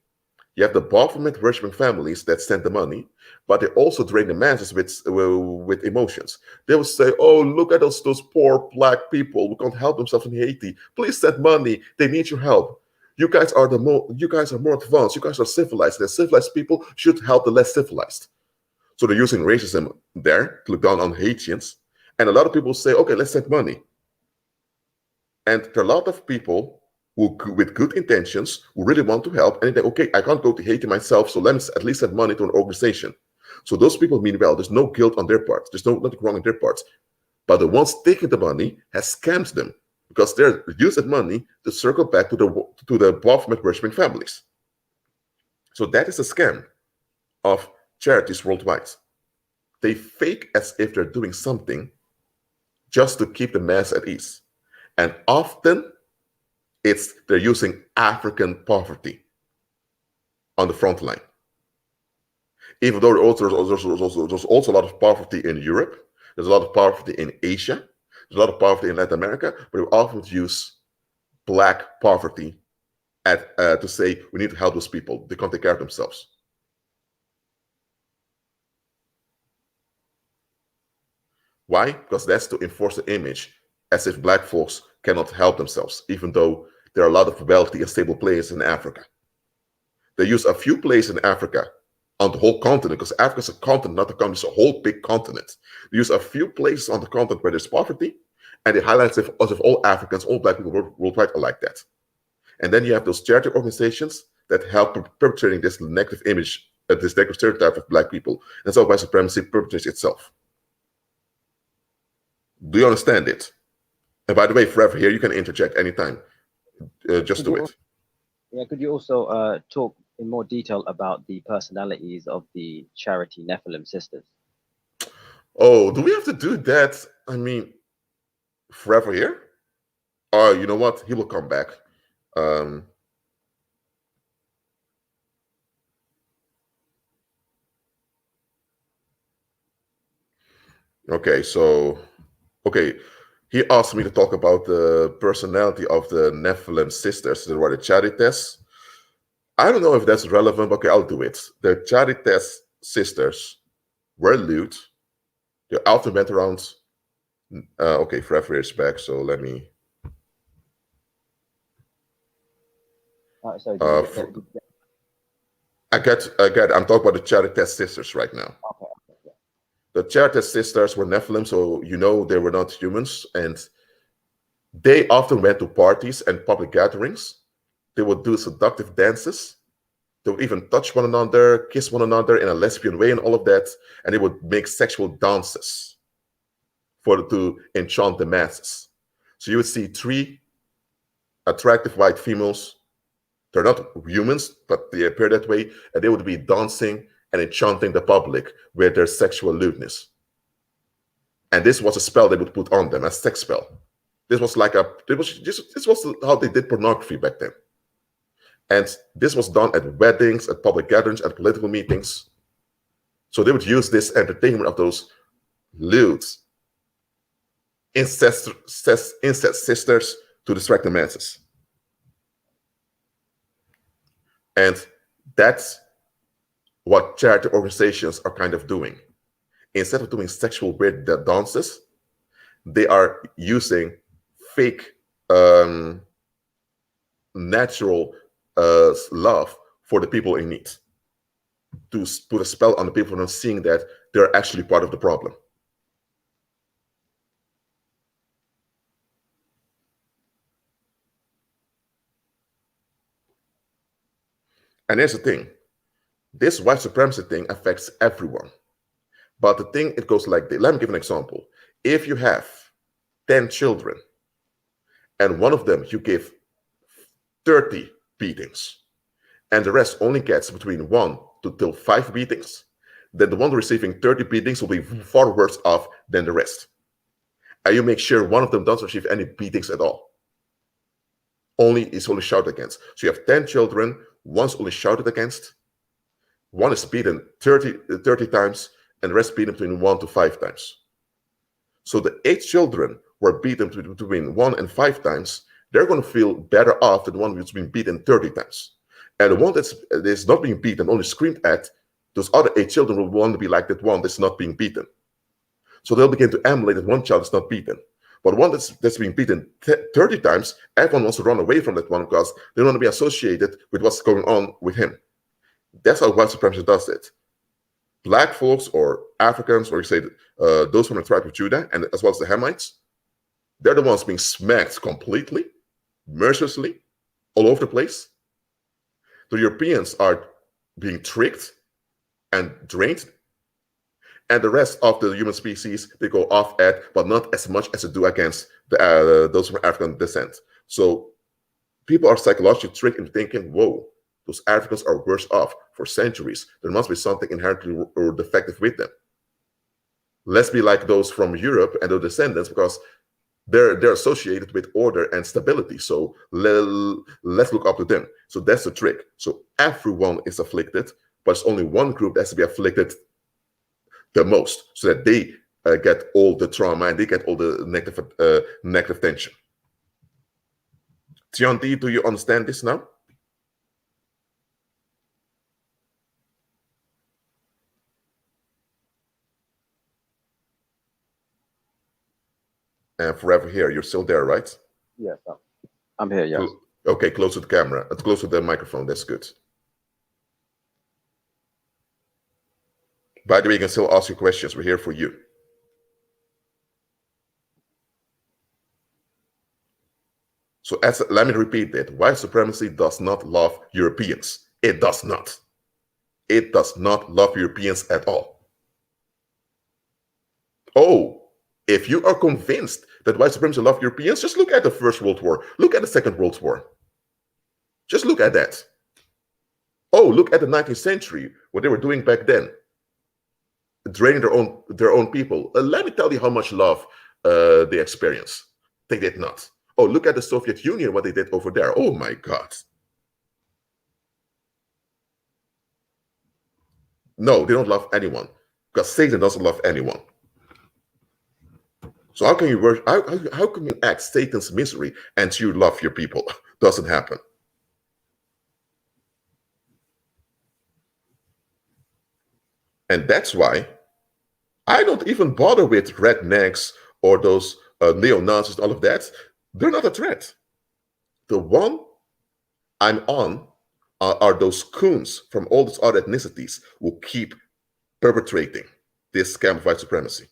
You have the Baphomet worshipping families that send the money, but they also drain the masses with emotions. They will say, oh, look at those poor black people who can't help themselves in Haiti. Please send money. They need your help. You guys are more advanced. You guys are civilized. The civilized people should help the less civilized. So they're using racism there to look down on Haitians. And a lot of people say, okay, let's send money. And there are a lot of people who, with good intentions, who really want to help, and they think, okay, I can't go to Haiti myself, so let me at least send money to an organization. So those people mean well. There's no guilt on their part. There's nothing wrong on their part. But the ones taking the money has scammed them, because they're using that money to circle back to the Baphomet worshipping families. So that is a scam of charities worldwide. They fake as if they're doing something just to keep the mass at ease. And often they're using African poverty on the front line. Even though there's also a lot of poverty in Europe, there's a lot of poverty in Asia, there's a lot of poverty in Latin America, but we often use black poverty to say we need to help those people. They can't take care of themselves. Why? Because that's to enforce the image as if black folks cannot help themselves, even though there are a lot of wealthy and stable places in Africa. They use a few places in Africa on the whole continent, because Africa is a continent, not a continent, it's a whole big continent. They use a few places on the continent where there's poverty, and they highlight as if all Africans, all black people worldwide are like that. And then you have those charity organizations that help perpetrating this negative image, this negative stereotype of black people. And so white supremacy perpetrates itself. Do you understand it? And by the way, forever here, you can interject anytime. Just do it. Yeah, could you also talk in more detail about the personalities of the charity Nephilim sisters? Oh, do we have to do that? I mean, forever here? Oh, you know what? He will come back. Okay, so, okay. He asked me to talk about the personality of the Nephilim sisters, that were the Charites. I don't know if that's relevant, but okay, I'll do it. The Charites sisters were lewd. They often went around. Okay, forever is back, so let me. Sorry, I get. I'm talking about the Charites sisters right now. Okay. Yeah. The Charites sisters were Nephilim, so you know they were not humans, and they often went to parties and public gatherings. They would do seductive dances. They would even touch one another, kiss one another in a lesbian way, and all of that. And they would make sexual dances to enchant the masses. So you would see 3 attractive white females. They're not humans, but they appear that way, and they would be dancing and enchanting the public with their sexual lewdness. And this was a spell they would put on them, a sex spell. This was how they did pornography back then. And this was done at weddings, at public gatherings, at political meetings. So they would use this entertainment of those lewd incest sisters to distract the masses. And that's what charity organizations are kind of doing. Instead of doing sexual weird dances, they are using fake natural love for the people in need, to put a spell on the people and seeing that they're actually part of the problem. And here's the thing, this white supremacy thing affects everyone. But the thing, it goes like this. Let me give an example. If you have 10 children and one of them you give 30 beatings and the rest only gets between 1 to 5 beatings, then the one receiving 30 beatings will be far worse off than the rest. And you make sure one of them doesn't receive any beatings at all. Is only shouted against. So you have 10 children, one's only shouted against, one is beaten 30 times, and the rest beaten between 1 to 5 times. So the 8 children were beaten between 1 and 5 times, they're going to feel better off than the one who's been beaten 30 times. And the one that's not being beaten, only screamed at, those other 8 children will want to be like that one that's not being beaten. So they'll begin to emulate that one child that's not beaten. But one that's being beaten 30 times, everyone wants to run away from that one because they don't want to be associated with what's going on with him. That's how white supremacy does it. Black folks or Africans, or you say those from the tribe of Judah, and as well as the Hamites, they're the ones being smacked completely, mercilessly, all over the place. The Europeans are being tricked and drained, and the rest of the human species, they go off at, but not as much as they do against those from African descent. So people are psychologically tricked into thinking, whoa, those Africans are worse off for centuries. There must be something inherently or defective with them. Let's be like those from Europe and their descendants, because they're associated with order and stability. So let's look up to them. So that's the trick. So everyone is afflicted, but it's only one group that has to be afflicted the most, so that they get all the trauma and they get all the negative tension. Tiandi, do you understand this now? And forever here, you're still there, right? Yes, I'm here, yes. Okay, close to the camera, close to the microphone, that's good. By the way, you can still ask your questions, we're here for you. So let me repeat that. White supremacy does not love Europeans. It does not. It does not love Europeans at all. Oh, if you are convinced that white supremacy loves Europeans, just look at the First World War. Look at the Second World War. Just look at that. Oh, look at the 19th century, what they were doing back then. Draining their own people. Let me tell you how much love they experienced. They did not. Oh, look at the Soviet Union, what they did over there. Oh my God. No, they don't love anyone, because Satan doesn't love anyone. So how can you work? How can you act Satan's misery and you love your people? Doesn't happen. And that's why I don't even bother with rednecks or those neo-Nazis, all of that. They're not a threat. The one I'm on are those coons from all those other ethnicities who keep perpetrating this scam of white supremacy,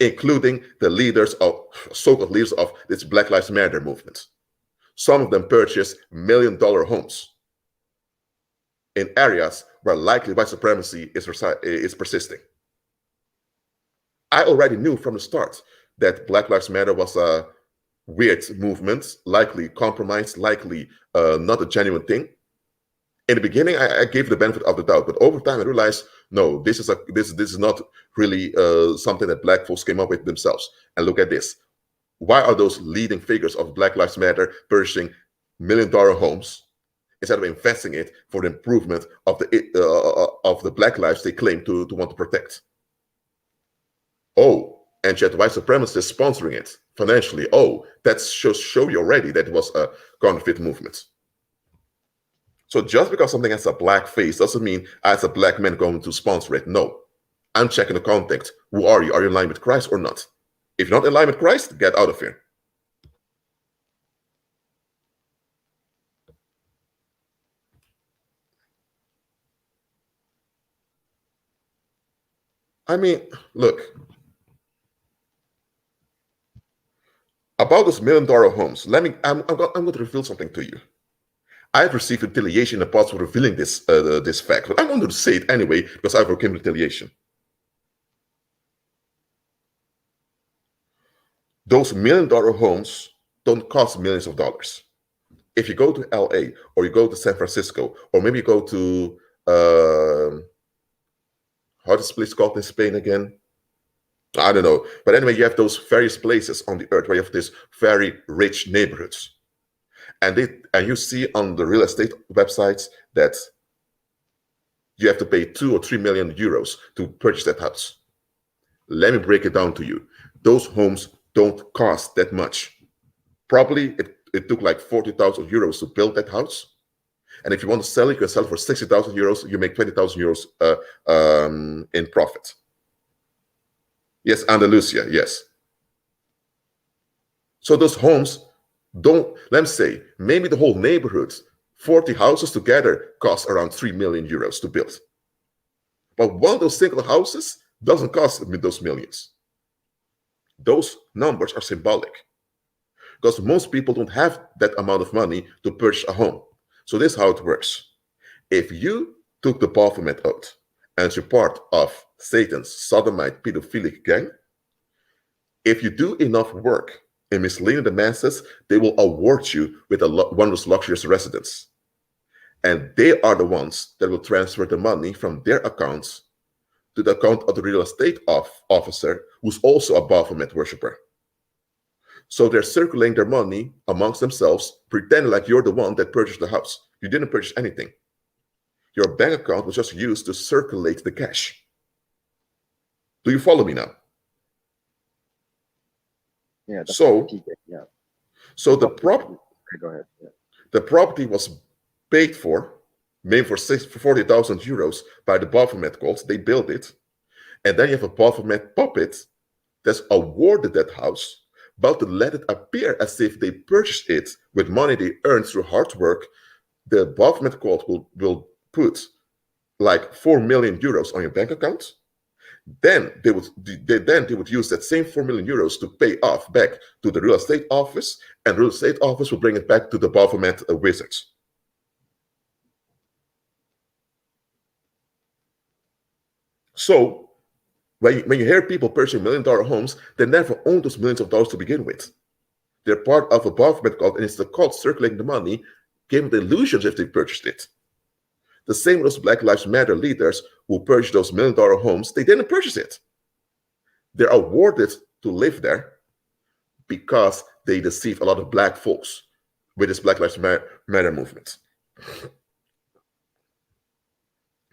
including the leaders of so-called leaders of this Black Lives Matter movement. Some of them purchase $1 million homes in areas where likely white supremacy is persisting. I already knew from the start that Black Lives Matter was a weird movement, likely compromised, likely not a genuine thing. In the beginning, I gave the benefit of the doubt, but over time I realized, no, this is not really something that Black folks came up with themselves. And look at this. Why are those leading figures of Black Lives Matter purchasing $1 million homes instead of investing it for the improvement of the black lives they claim to want to protect. Oh, and yet white supremacists sponsoring it financially. Oh, that show you already that it was a counterfeit movement. So just because something has a black face doesn't mean as a black man going to sponsor it. No, I'm checking the context. Who are you? Are you in line with Christ or not? If you're not in line with Christ, get out of here. I mean, look, about those $1 million homes, I'm going to reveal something to you. I've received retaliation in the past for revealing this fact, but I'm going to say it anyway because I've overcome retaliation. Those $1 million dollars don't cost millions of dollars. If you go to LA or you go to San Francisco, or maybe you go to how's this place called in Spain again? I don't know. But anyway, you have those various places on the earth where you have these very rich neighborhoods. And you see on the real estate websites that you have to pay 2 or 3 million euros to purchase that house. Let me break it down to you. Those homes don't cost that much. Probably it took like 40,000 euros to build that house. And if you want to sell it, you can sell it for 60,000 euros. You make 20,000 euros in profit. Yes, Andalusia, yes. So those homes don't, let me say, maybe the whole neighborhood, 40 houses together cost around 3 million euros to build. But one of those single houses doesn't cost those millions. Those numbers are symbolic because most people don't have that amount of money to purchase a home. So this is how it works. If you took the Baphomet oath and you're part of Satan's sodomite pedophilic gang, if you do enough work in misleading the masses, they will award you with one of those luxurious residences. And they are the ones that will transfer the money from their accounts to the account of the real estate officer, who's also a Baphomet worshiper. So they're circulating their money amongst themselves, pretending like you're the one that purchased the house. You didn't purchase anything. Your bank account was just used to circulate the cash. Do you follow me now? Yeah. So the property. Go ahead. Yeah. The property was paid for, maybe for 40,000 euros by the Baphomet cult. They built it, and then you have a Baphomet puppet that's awarded that house, but to let it appear as if they purchased it with money they earned through hard work. The Baphomet cult will put like 4 million euros on your bank account. Then they would use that same 4 million euros to pay off back to the real estate office, and the real estate office will bring it back to the Baphomet wizards. So when you hear people purchasing $1 million homes, they never owned those millions of dollars to begin with. They're part of a Baphomet cult, and it's the cult circulating the money, giving the illusions if they purchased it. The same with those Black Lives Matter leaders who purchased those $1 million homes, they didn't purchase it. They're awarded to live there because they deceive a lot of black folks with this Black Lives Matter movement.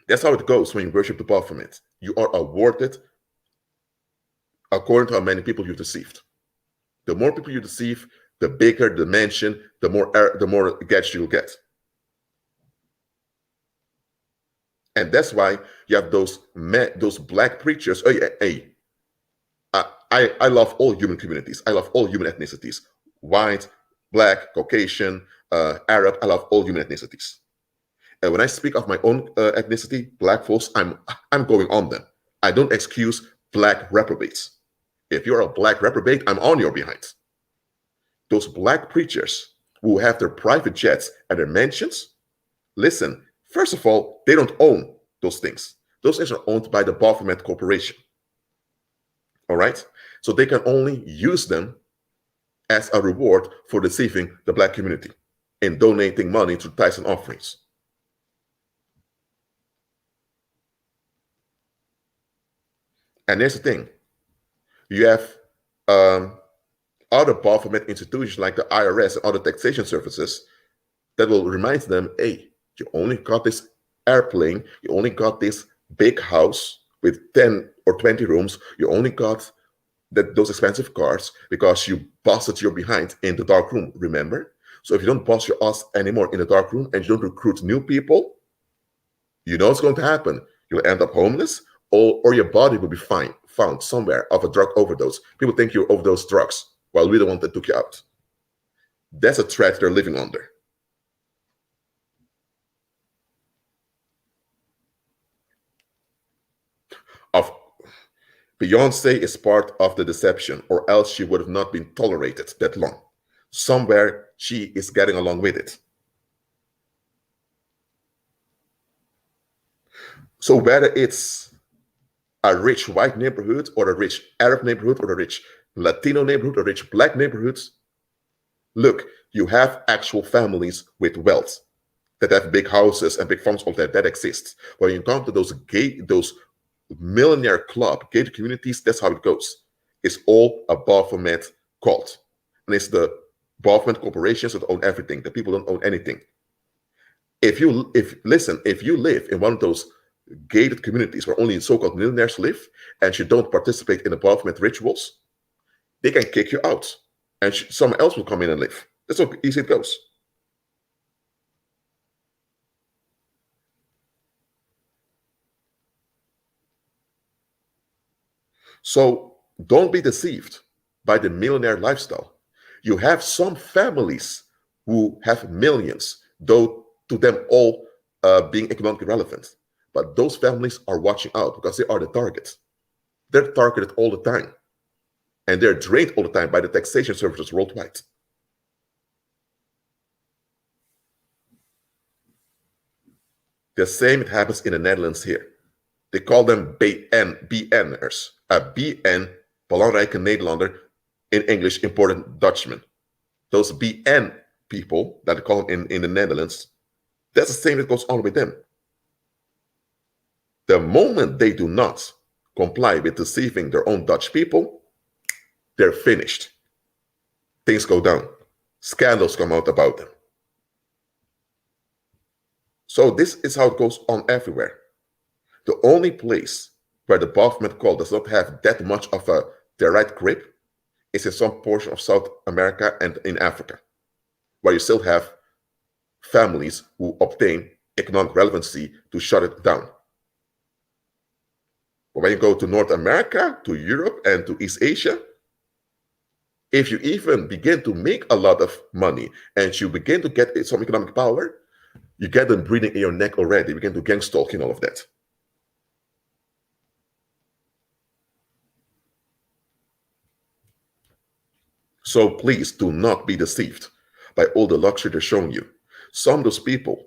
That's how it goes when you worship the Baphomet. You are awarded according to how many people you deceived. The more people you deceive, the bigger the mansion, the more gadgets you'll get. And that's why you have those black preachers. Oh, yeah, hey, I love all human communities. I love all human ethnicities. White, black, Caucasian, Arab. I love all human ethnicities. And when I speak of my own ethnicity, black folks, I'm going on them. I don't excuse black reprobates. If you're a black reprobate, I'm on your behind. Those black preachers who have their private jets and their mansions, listen, first of all, they don't own those things. Those things are owned by the Baphomet Corporation. All right? So they can only use them as a reward for deceiving the black community in donating money to tithes and offerings. And here's the thing. You have other Baphomet institutions like the IRS and other taxation services that will remind them, hey, you only got this airplane, you only got this big house with 10 or 20 rooms, you only got those expensive cars because you busted your behind in the dark room, remember? So if you don't bust your ass anymore in the dark room and you don't recruit new people, you know what's going to happen. You'll end up homeless, or your body will be found somewhere of a drug overdose. People think you overdosed drugs while we're the one that took you out. That's a threat they're living under. Of Beyonce is part of the deception, or else she would have not been tolerated that long. Somewhere she is getting along with it. So whether it's a rich white neighborhood or a rich Arab neighborhood or a rich Latino neighborhood or a rich black neighborhoods, look, you have actual families with wealth that have big houses and big farms, all that exists. When you come to those millionaire club gated communities, that's how it goes. It's all a Baphomet cult. And it's the Baphomet corporations that own everything. The people don't own anything. If you live in one of those gated communities where only so-called millionaires live and you don't participate in the Baphomet rituals, they can kick you out and someone else will come in and live. That's how easy it goes. So don't be deceived by the millionaire lifestyle. You have some families who have millions, though to them all being economically relevant. But those families are watching out because they are the target. They're targeted all the time. And they're drained all the time by the taxation services worldwide. The same happens in the Netherlands here. They call them BN'ers. A BN, belangrijke Nederlander, in English, important Dutchman. Those BN people that they call them in the Netherlands, that's the same that goes on with them. The moment they do not comply with deceiving their own Dutch people, they're finished. Things go down. Scandals come out about them. So this is how it goes on everywhere. The only place where the Baphomet cult does not have that much of a direct grip is in some portion of South America and in Africa, where you still have families who obtain economic relevancy to shut it down. But when you go to North America, to Europe, and to East Asia, if you even begin to make a lot of money and you begin to get some economic power, you get them breathing in your neck already. You begin to gang stalk and all of that. So please do not be deceived by all the luxury they're showing you. Some of those people,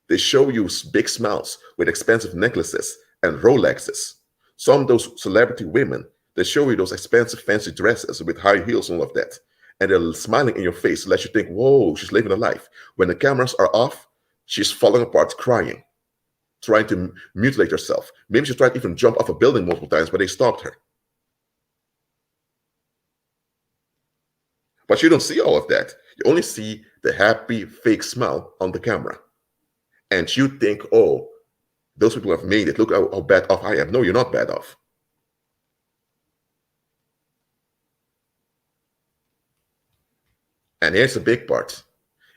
they show you big smiles with expensive necklaces and Rolexes. Some of those celebrity women, they show you those expensive fancy dresses with high heels and all of that. And they're smiling in your face, let you think, whoa, she's living a life. When the cameras are off, she's falling apart crying, trying to mutilate herself. Maybe she tried to even jump off a building multiple times, but they stopped her. But you don't see all of that. You only see the happy fake smile on the camera. And you think, oh, those people have made it. Look how bad off I am. No, you're not bad off. And here's the big part.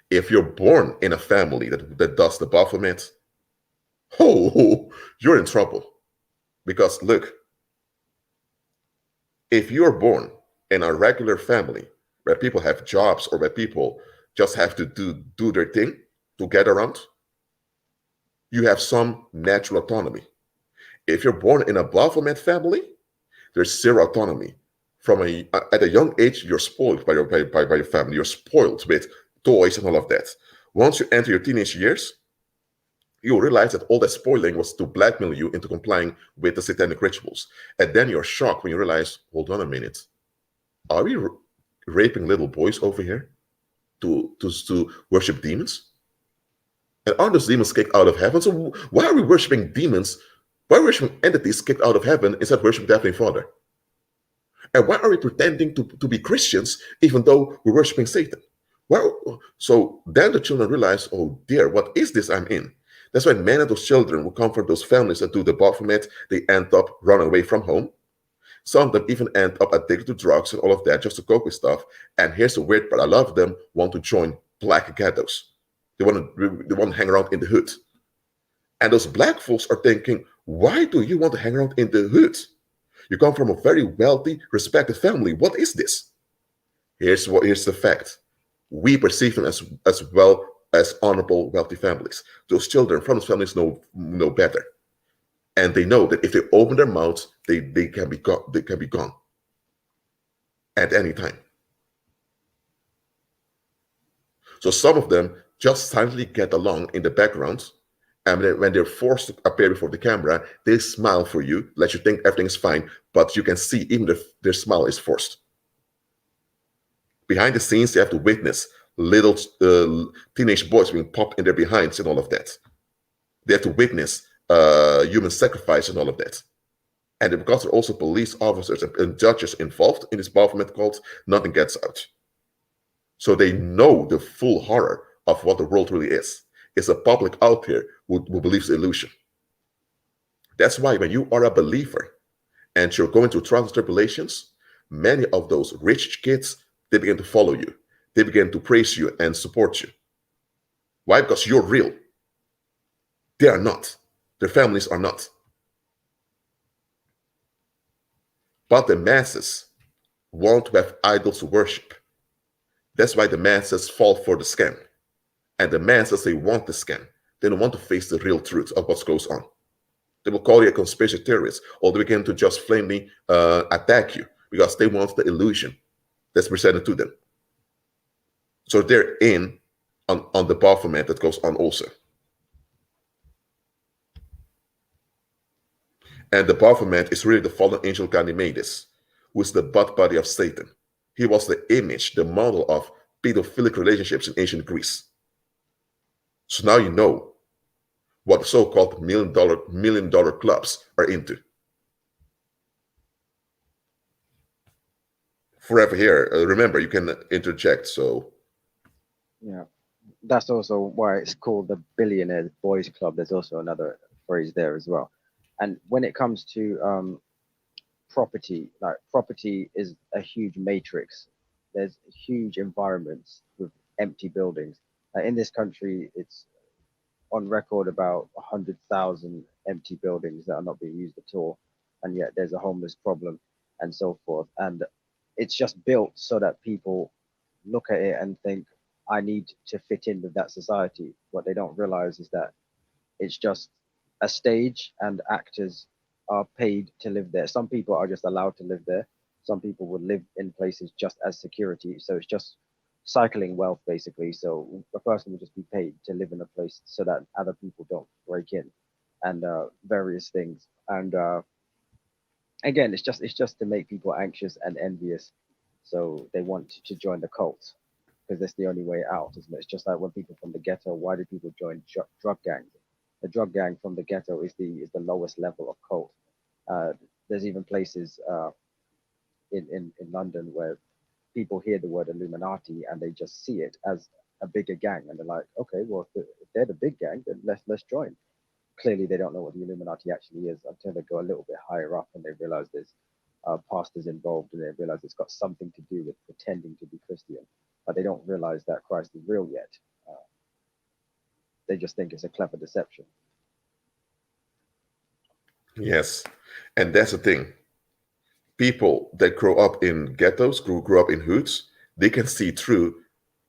If you're born in a family that does the Baphomet, oh, you're in trouble. Because look, if you're born in a regular family where people have jobs or where people just have to do their thing to get around, you have some natural autonomy. If you're born in a Baphomet family, there's zero autonomy. At a young age, you're spoiled by your family. You're spoiled with toys and all of that. Once you enter your teenage years, you realize that all that spoiling was to blackmail you into complying with the satanic rituals. And then you're shocked when you realize, hold on a minute, are we raping little boys over here to worship demons? And aren't those demons kicked out of heaven? So why are we worshiping demons? Why are we worshiping entities kicked out of heaven instead of worshiping the Heavenly Father? And why are we pretending to be Christians even though we're worshiping Satan? Well, so then the children realize, oh dear, what is this I'm in? That's why many of those children who come from those families that do the Baphomet, they end up running away from home. Some of them even end up addicted to drugs and all of that just to cope with stuff. And here's the weird part: a lot of them want to join black ghettos. They want to hang around in the hood. And those black folks are thinking, why do you want to hang around in the hood? You come from a very wealthy, respected family. What is this? Here's the fact. We perceive them as well as honorable, wealthy families. Those children from those families know better. And they know that if they open their mouths, they can be gone at any time. So some of them just silently get along in the background, and when they're forced to appear before the camera, they smile for you, let you think everything is fine, but you can see even if their smile is forced. Behind the scenes, you have to witness little teenage boys being popped in their behinds and all of that. They have to witness human sacrifice and all of that. And because there are also police officers and judges involved in this Baphomet cult, nothing gets out. So they know the full horror of what the world really is. It's a public out there who believes the illusion. That's why when you are a believer and you're going through trials and tribulations, many of those rich kids, they begin to follow you. They begin to praise you and support you. Why? Because you're real. They are not. Their families are not. But the masses want to have idols to worship. That's why the masses fall for the scam. And the masses, they want the scam. They don't want to face the real truth of what goes on. They will call you a conspiracy theorist, or they begin to just flamely attack you because they want the illusion that's presented to them. So they're in on the Baphomet that goes on also. And the Baphomet is really the fallen angel Ganymedes, who is the butt buddy of Satan. He was the image, the model of pedophilic relationships in ancient Greece. So now you know what so-called million dollar clubs are into. Forever here. Remember, you can interject. So yeah, that's also why it's called the Billionaires Boys Club. There's also another phrase there as well. And when it comes to property, like property is a huge matrix. There's huge environments with empty buildings. In this country, it's on record about 100,000 empty buildings that are not being used at all, and yet there's a homeless problem and so forth. And it's just built so that people look at it and think, I need to fit in with that society. What they don't realize is that it's just a stage and actors are paid to live there. Some people are just allowed to live there. Some people would live in places just as security. So it's just cycling wealth, basically. So a person will just be paid to live in a place so that other people don't break in, and various things. And again, it's just to make people anxious and envious. So they want to join the cult because that's the only way out, isn't it? It's just like when people from the ghetto, why do people join drug gangs? The drug gang from the ghetto is the lowest level of cult. There's even places in London where people hear the word Illuminati and they just see it as a bigger gang, and they're like, okay, well, if they're the big gang, then let's join. Clearly, they don't know what the Illuminati actually is until they go a little bit higher up and they realize there's pastors involved, and they realize it's got something to do with pretending to be Christian, but they don't realize that Christ is real yet. They just think it's a clever deception. yes, and that's the thing. People that grow up in ghettos, grow up in hoods, they can see through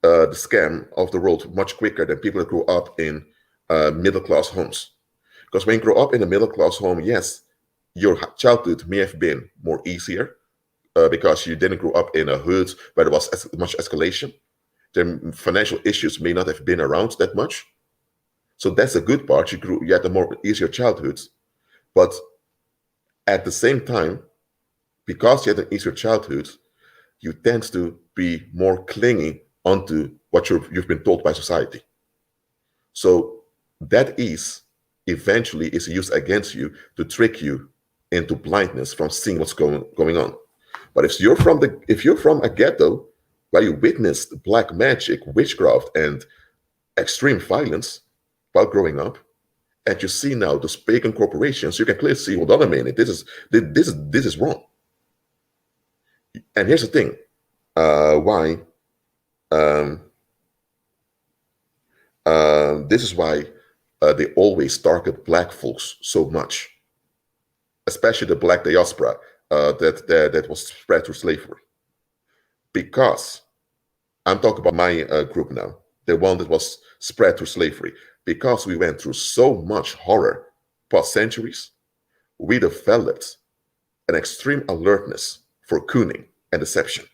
the scam of the world much quicker than people that grow up in middle-class homes. Because when you grow up in a middle-class home, yes, your childhood may have been more easier because you didn't grow up in a hood where there was much escalation. The financial issues may not have been around that much. So that's a good part. You had a more easier childhood. But at the same time, because you had an easier childhood, you tend to be more clingy onto what you've been told by society. So that ease eventually is used against you to trick you into blindness from seeing what's going on. But if you're from a ghetto, while you witnessed black magic, witchcraft, and extreme violence while growing up, and you see now those pagan corporations, you can clearly see, hold on a minute, this is wrong. And here's the thing, why this is why they always target black folks so much, especially the black diaspora that was spread through slavery. Because I'm talking about my group now, the one that was spread through slavery. Because we went through so much horror past centuries, we developed an extreme alertness for cooning and deception.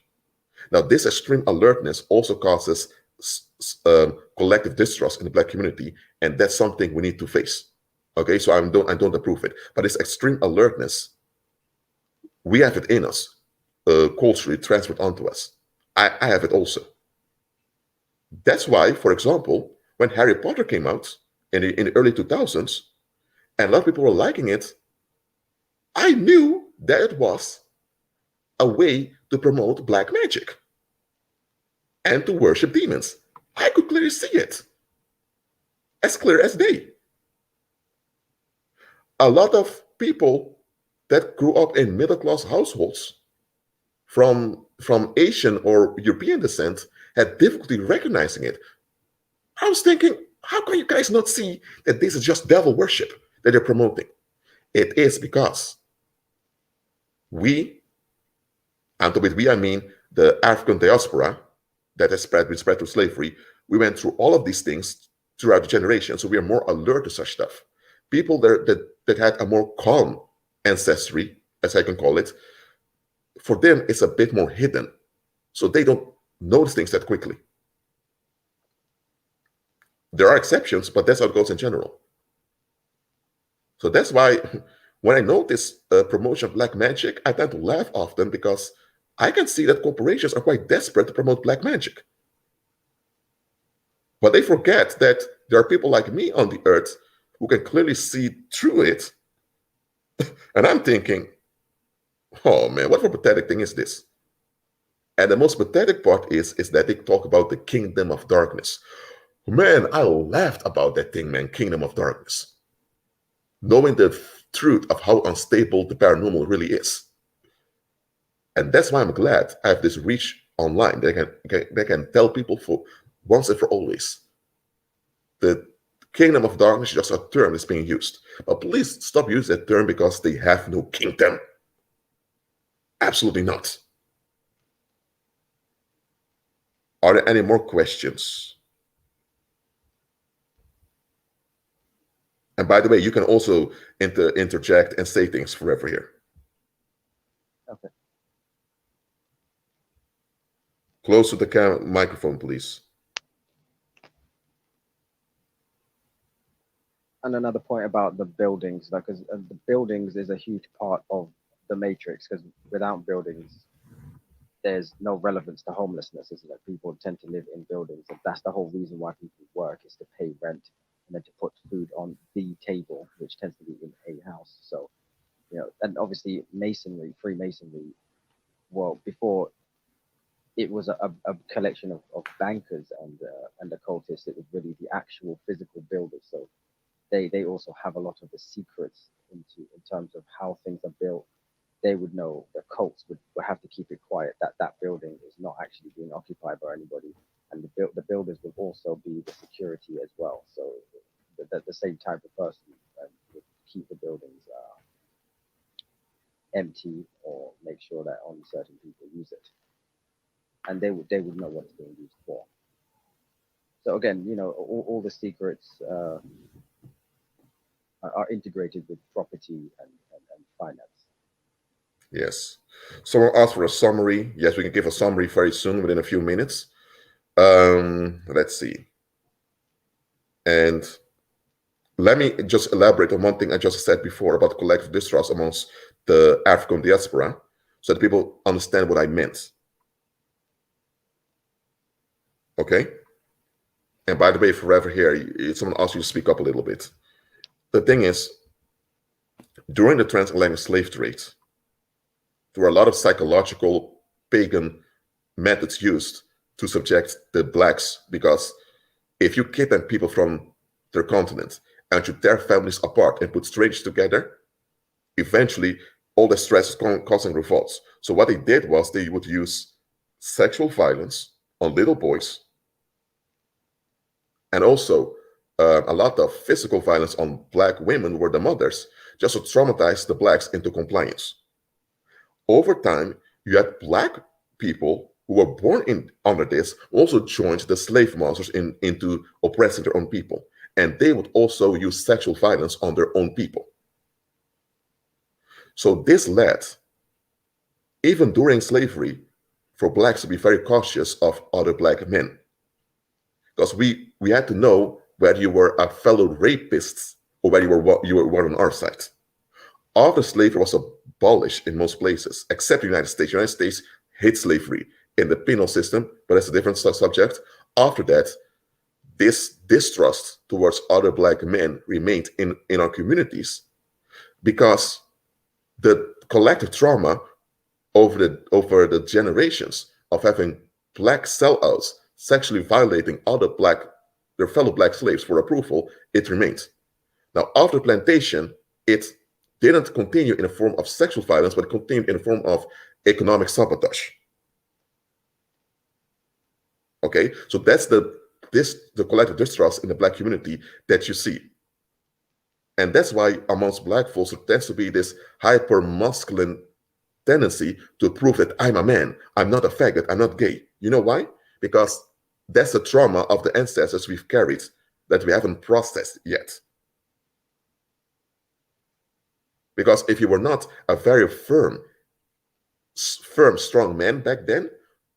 Now, this extreme alertness also causes collective distrust in the black community, and that's something we need to face. Okay, so I don't approve it, but this extreme alertness, we have it in us, culturally transferred onto us. I have it also. That's why, for example, when Harry Potter came out in the early 2000s, and a lot of people were liking it, I knew that it was a way to promote black magic and to worship demons. I could clearly see it, as clear as day. A lot of people that grew up in middle-class households from Asian or European descent had difficulty recognizing it. I was thinking, how can you guys not see that this is just devil worship that they're promoting? It is because we, and with we I mean the African diaspora that has spread through slavery, we went through all of these things throughout the generation, so we are more alert to such stuff. People that had a more calm ancestry, as I can call it, for them it's a bit more hidden, so they don't notice things that quickly. There are exceptions, but that's how it goes in general. So that's why when I notice promotion of black magic, I tend to laugh often, because I can see that corporations are quite desperate to promote black magic. But they forget that there are people like me on the earth who can clearly see through it. And I'm thinking, oh man, what a pathetic thing is this? And the most pathetic part is that they talk about the kingdom of darkness. Man, I laughed about that thing, man, kingdom of darkness. Knowing the truth of how unstable the paranormal really is. And that's why I'm glad I have this reach online that can tell people for once and for always. The kingdom of darkness is just a term that's being used. But please stop using that term, because they have no kingdom. Absolutely not. Are there any more questions? And by the way, you can also interject and say things forever here. Okay. Close to the microphone, please. And another point about the buildings, because the buildings is a huge part of the matrix, because without buildings, there's no relevance to homelessness, isn't it? People tend to live in buildings, and that's the whole reason why people work, is to pay rent and then to put food on the table, which tends to be in a house. So, you know, and obviously masonry, Freemasonry, well, before it was a collection of bankers and occultists, it was really the actual physical builders. So they also have a lot of the secrets in terms of how things are built. They would know, the cults would have to keep it quiet, that building is not actually being occupied by anybody, and the builders would also be the security as well. So the same type of person would keep the buildings empty, or make sure that only certain people use it, and they would know what it's being used for. So again, you know, all the secrets are integrated with property and finance. Yes. Someone asked for a summary. Yes, we can give a summary very soon, within a few minutes. Let's see. And let me just elaborate on one thing I just said before about collective distrust amongst the African diaspora, so that people understand what I meant. Okay? And by the way, forever here, someone asked you to speak up a little bit. The thing is, during the transatlantic slave trade, there were a lot of psychological pagan methods used to subject the blacks, because if you kidnap people from their continent and you tear families apart and put strangers together, eventually all the stress is causing revolts. So what they did was they would use sexual violence on little boys, and also a lot of physical violence on black women who were the mothers, just to traumatize the blacks into compliance. Over time, you had black people who were born under this also joined the slave masters into oppressing their own people. And they would also use sexual violence on their own people. So this led, even during slavery, for blacks to be very cautious of other black men. Because we had to know whether you were a fellow rapist or whether you were on our side. After slavery was abolished in most places, except the United States. The United States hates slavery in the penal system, but that's a different subject. After that, this distrust towards other black men remained in our communities, because the collective trauma over the generations of having black sellouts sexually violating their fellow black slaves for approval, it remained. Now, after plantation, it didn't continue in a form of sexual violence, but it continued in a form of economic sabotage. Okay, so that's the collective distrust in the black community that you see. And that's why amongst black folks, there tends to be this hyper masculine tendency to prove that I'm a man, I'm not a faggot, I'm not gay. You know why? Because that's the trauma of the ancestors we've carried that we haven't processed yet. Because if you were not a very firm, strong man back then,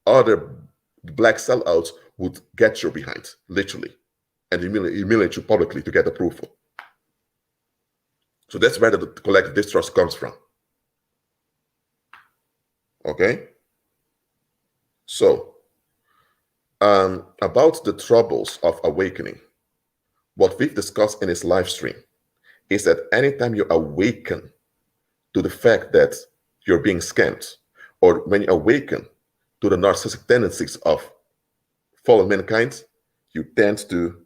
other black sellouts would get you behind, literally, and humiliate you publicly to get approval. So that's where the collective distrust comes from. Okay? So, about the troubles of awakening, what we've discussed in this live stream is that anytime you awaken to the fact that you're being scammed, or when you awaken to the narcissistic tendencies of fallen mankind, you tend to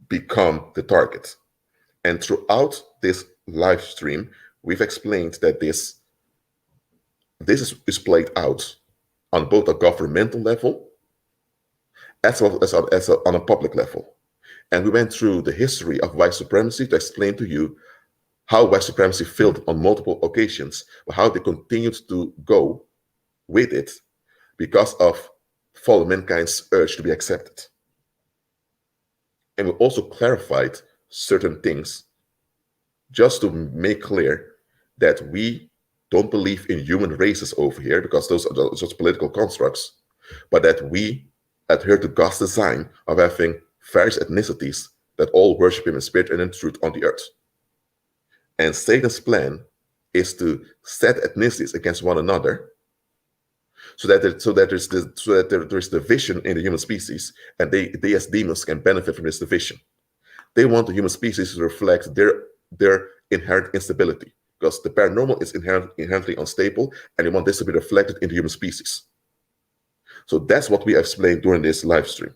become the target. And throughout this live stream, we've explained that this is played out on both a governmental level as well as on a public level. And we went through the history of white supremacy to explain to you how white supremacy failed on multiple occasions, but how they continued to go with it because of fallen mankind's urge to be accepted. And we also clarified certain things just to make clear that we don't believe in human races over here, because those are just political constructs, but that we adhere to God's design of having various ethnicities that all worship him in spirit and in truth on the earth. And Satan's plan is to set ethnicities against one another, so that there's division in the human species, and they as demons can benefit from this division. They want the human species to reflect their inherent instability, because the paranormal is inherently unstable, and they want this to be reflected in the human species. So that's what we explained during this live stream.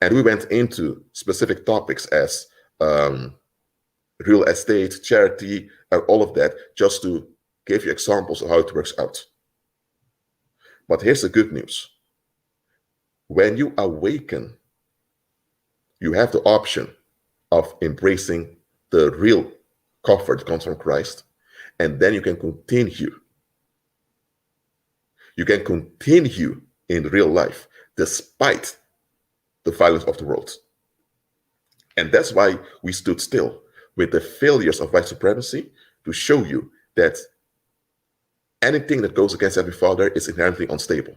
And we went into specific topics as real estate, charity, and all of that, just to give you examples of how it works out. But here's the good news. When you awaken, you have the option of embracing the real comfort that comes from Christ, and then you can continue. You can continue in real life despite the violence of the world. And that's why we stood still with the failures of white supremacy, to show you that anything that goes against Heavenly Father is inherently unstable.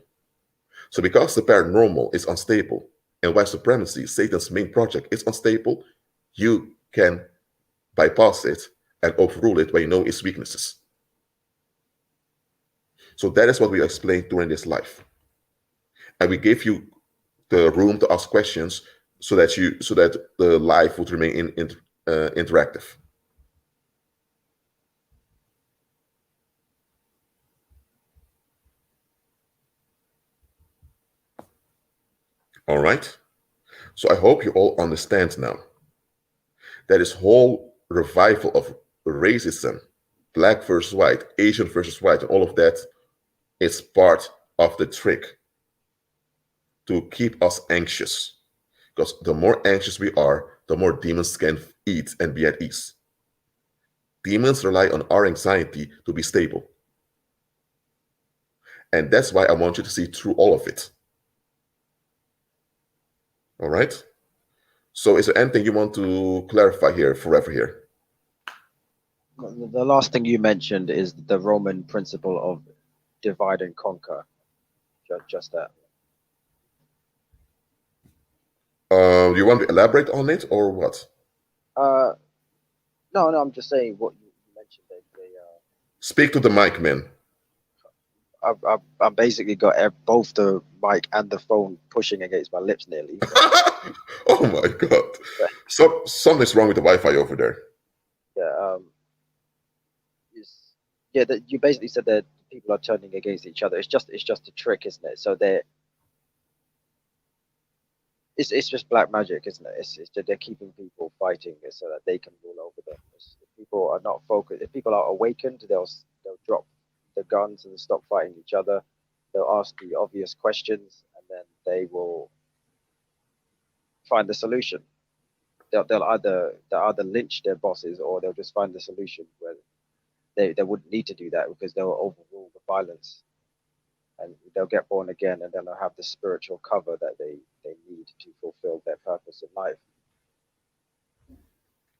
So because the paranormal is unstable and white supremacy, Satan's main project, is unstable, you can bypass it and overrule it when you know its weaknesses. So that is what we explained during this live. And we gave you the room to ask questions so that the live would remain interactive. All right. So I hope you all understand now that this whole revival of racism, black versus white, Asian versus white, and all of that is part of the trick to keep us anxious. Because the more anxious we are, the more demons can eat and be at ease. Demons rely on our anxiety to be stable. And that's why I want you to see through all of it. All right? So is there anything you want to clarify here forever here? The last thing you mentioned is the Roman principle of divide and conquer. Just that. Do you want to elaborate on it or what? No, I'm just saying what you mentioned. Speak to the mic, man. I've basically got both the mic and the phone pushing against my lips nearly. Oh my God. So something's wrong with the Wi-Fi over there. Yeah. That you basically said that people are turning against each other. It's just a trick, isn't it? So it's just black magic, isn't it? It's that they're keeping people fighting so that they can rule over them. If people are not focused, if people are awakened, they'll drop the guns and stop fighting each other. They'll ask the obvious questions, and then they will find the solution. They'll either lynch their bosses, or they'll just find the solution where they wouldn't need to do that because they'll overrule the violence, and they'll get born again, and then they'll have the spiritual cover that they need to fulfill their purpose in life.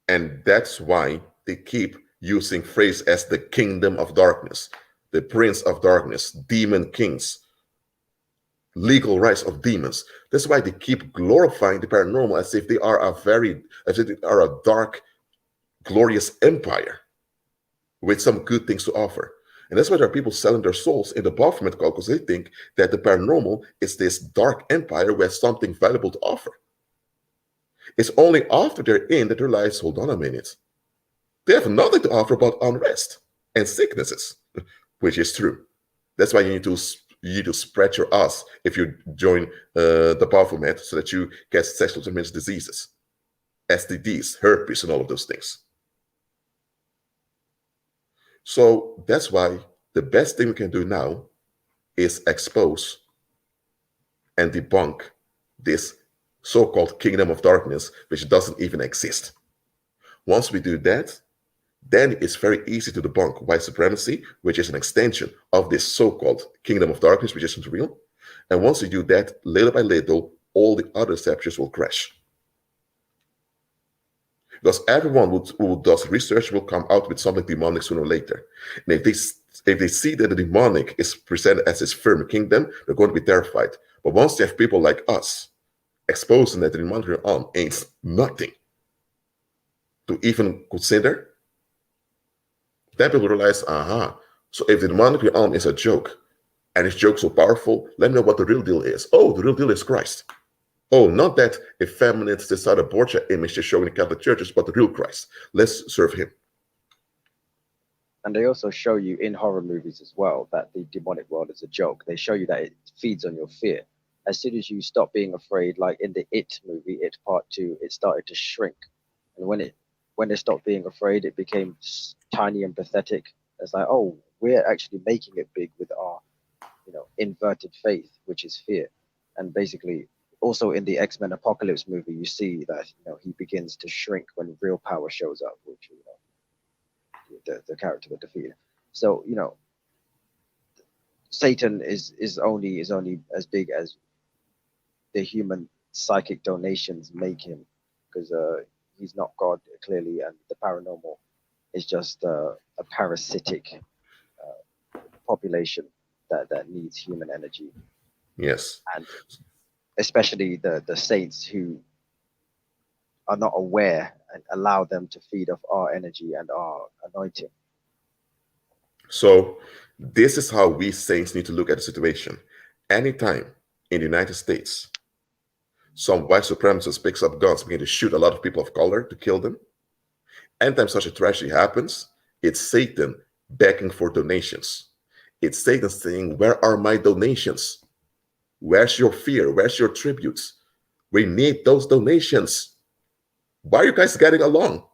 And that's why they keep using phrase as the kingdom of darkness, the prince of darkness, demon kings, legal rights of demons. That's why they keep glorifying the paranormal as if they are a dark, glorious empire with some good things to offer. And that's why there are people selling their souls in the Baphomet cult, because they think that the paranormal is this dark empire who has something valuable to offer. It's only after they're in that they realize, hold on a minute, they have nothing to offer but unrest and sicknesses, which is true. That's why you need to spread your ass if you join the Baphomet, so that you get sexually transmitted diseases, STDs, herpes, and all of those things. So that's why the best thing we can do now is expose and debunk this so-called kingdom of darkness, which doesn't even exist. Once we do that, then it's very easy to debunk white supremacy, which is an extension of this so-called kingdom of darkness, which isn't real. And once you do that, little by little, all the other deceptions will crash. Because everyone who does research will come out with something demonic sooner or later. And if they see that the demonic is presented as this firm kingdom, they're going to be terrified. But once you have people like us exposing that the demonic realm ain't nothing to even consider, then people realize, so if the demonic realm is a joke, and this joke so powerful, let me know what the real deal is. Oh, the real deal is Christ. Oh, not that effeminate Cesare Borgia image they're showing in Catholic churches, but the real Christ. Let's serve him. And they also show you in horror movies as well that the demonic world is a joke. They show you that it feeds on your fear. As soon as you stop being afraid, like in the It movie, It Part 2, it started to shrink. And when they stopped being afraid, it became tiny and pathetic. It's like, oh, we're actually making it big with our, inverted faith, which is fear. And basically, also in the X-Men Apocalypse movie, you see that he begins to shrink when real power shows up, which the character that defeated. So Satan is only as big as the human psychic donations make him, because he's not God clearly, and the paranormal is just a parasitic population that needs human energy. Yes. And especially the saints who are not aware and allow them to feed off our energy and our anointing. So this is how we saints need to look at the situation. Anytime in the United States, some white supremacist picks up guns, begin to shoot a lot of people of color to kill them, anytime such a tragedy happens, it's Satan begging for donations. It's Satan saying, where are my donations? Where's your fear? Where's your tributes? We need those donations. Why are you guys getting along?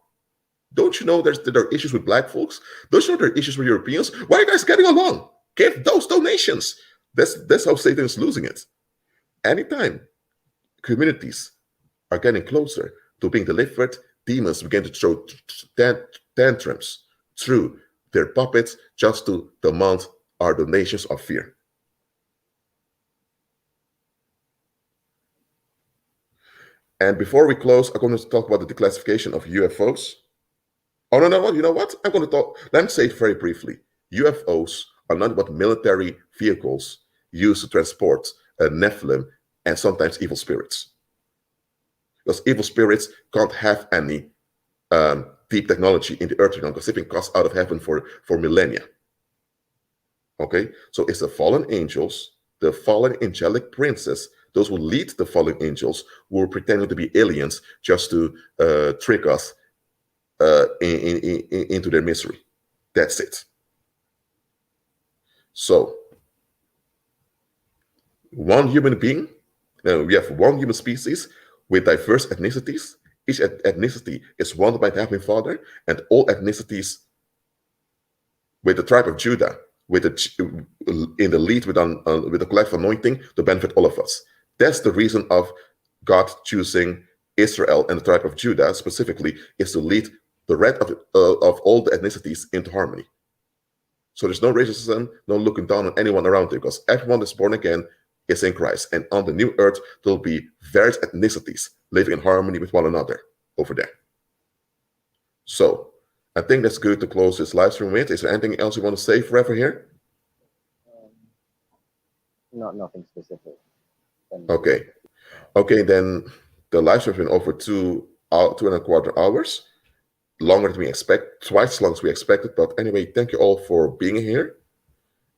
Don't you know there are issues with black folks? Don't you know there are issues with Europeans? Why are you guys getting along? Give those donations. That's how Satan is losing it. Anytime communities are getting closer to being delivered, demons begin to throw tantrums through their puppets just to demand our donations of fear. And before we close, I'm going to talk about the declassification of UFOs. Oh, no, you know what? I'm going to talk, let me say it very briefly. UFOs are not but military vehicles used to transport Nephilim and sometimes evil spirits. Because evil spirits can't have any deep technology in the earth realm because they've been cast out of heaven for millennia. Okay, so it's the fallen angels, the fallen angelic princes, those who lead the fallen angels, who are pretending to be aliens just to trick us into their misery. That's it. So, one human being, we have one human species with diverse ethnicities. Each ethnicity is wanted by the Heavenly Father, and all ethnicities with the tribe of Judah, in the lead with the collective anointing to benefit all of us. That's the reason of God choosing Israel and the tribe of Judah specifically, is to lead the rest of all the ethnicities into harmony. So there's no racism, no looking down on anyone around you, because everyone that's born again is in Christ. And on the new earth, there'll be various ethnicities living in harmony with one another over there. So I think that's good to close this live stream with. Is there anything else you want to say forever here? Nothing specific. Okay, then the live stream has been over 2.25 hours. Longer than we expect, twice as long as we expected. But anyway, thank you all for being here.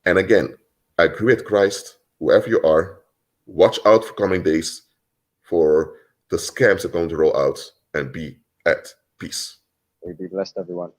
And again, I agree with Christ, whoever you are, watch out for coming days for the scams that are going to roll out, and be at peace. Be blessed, everyone.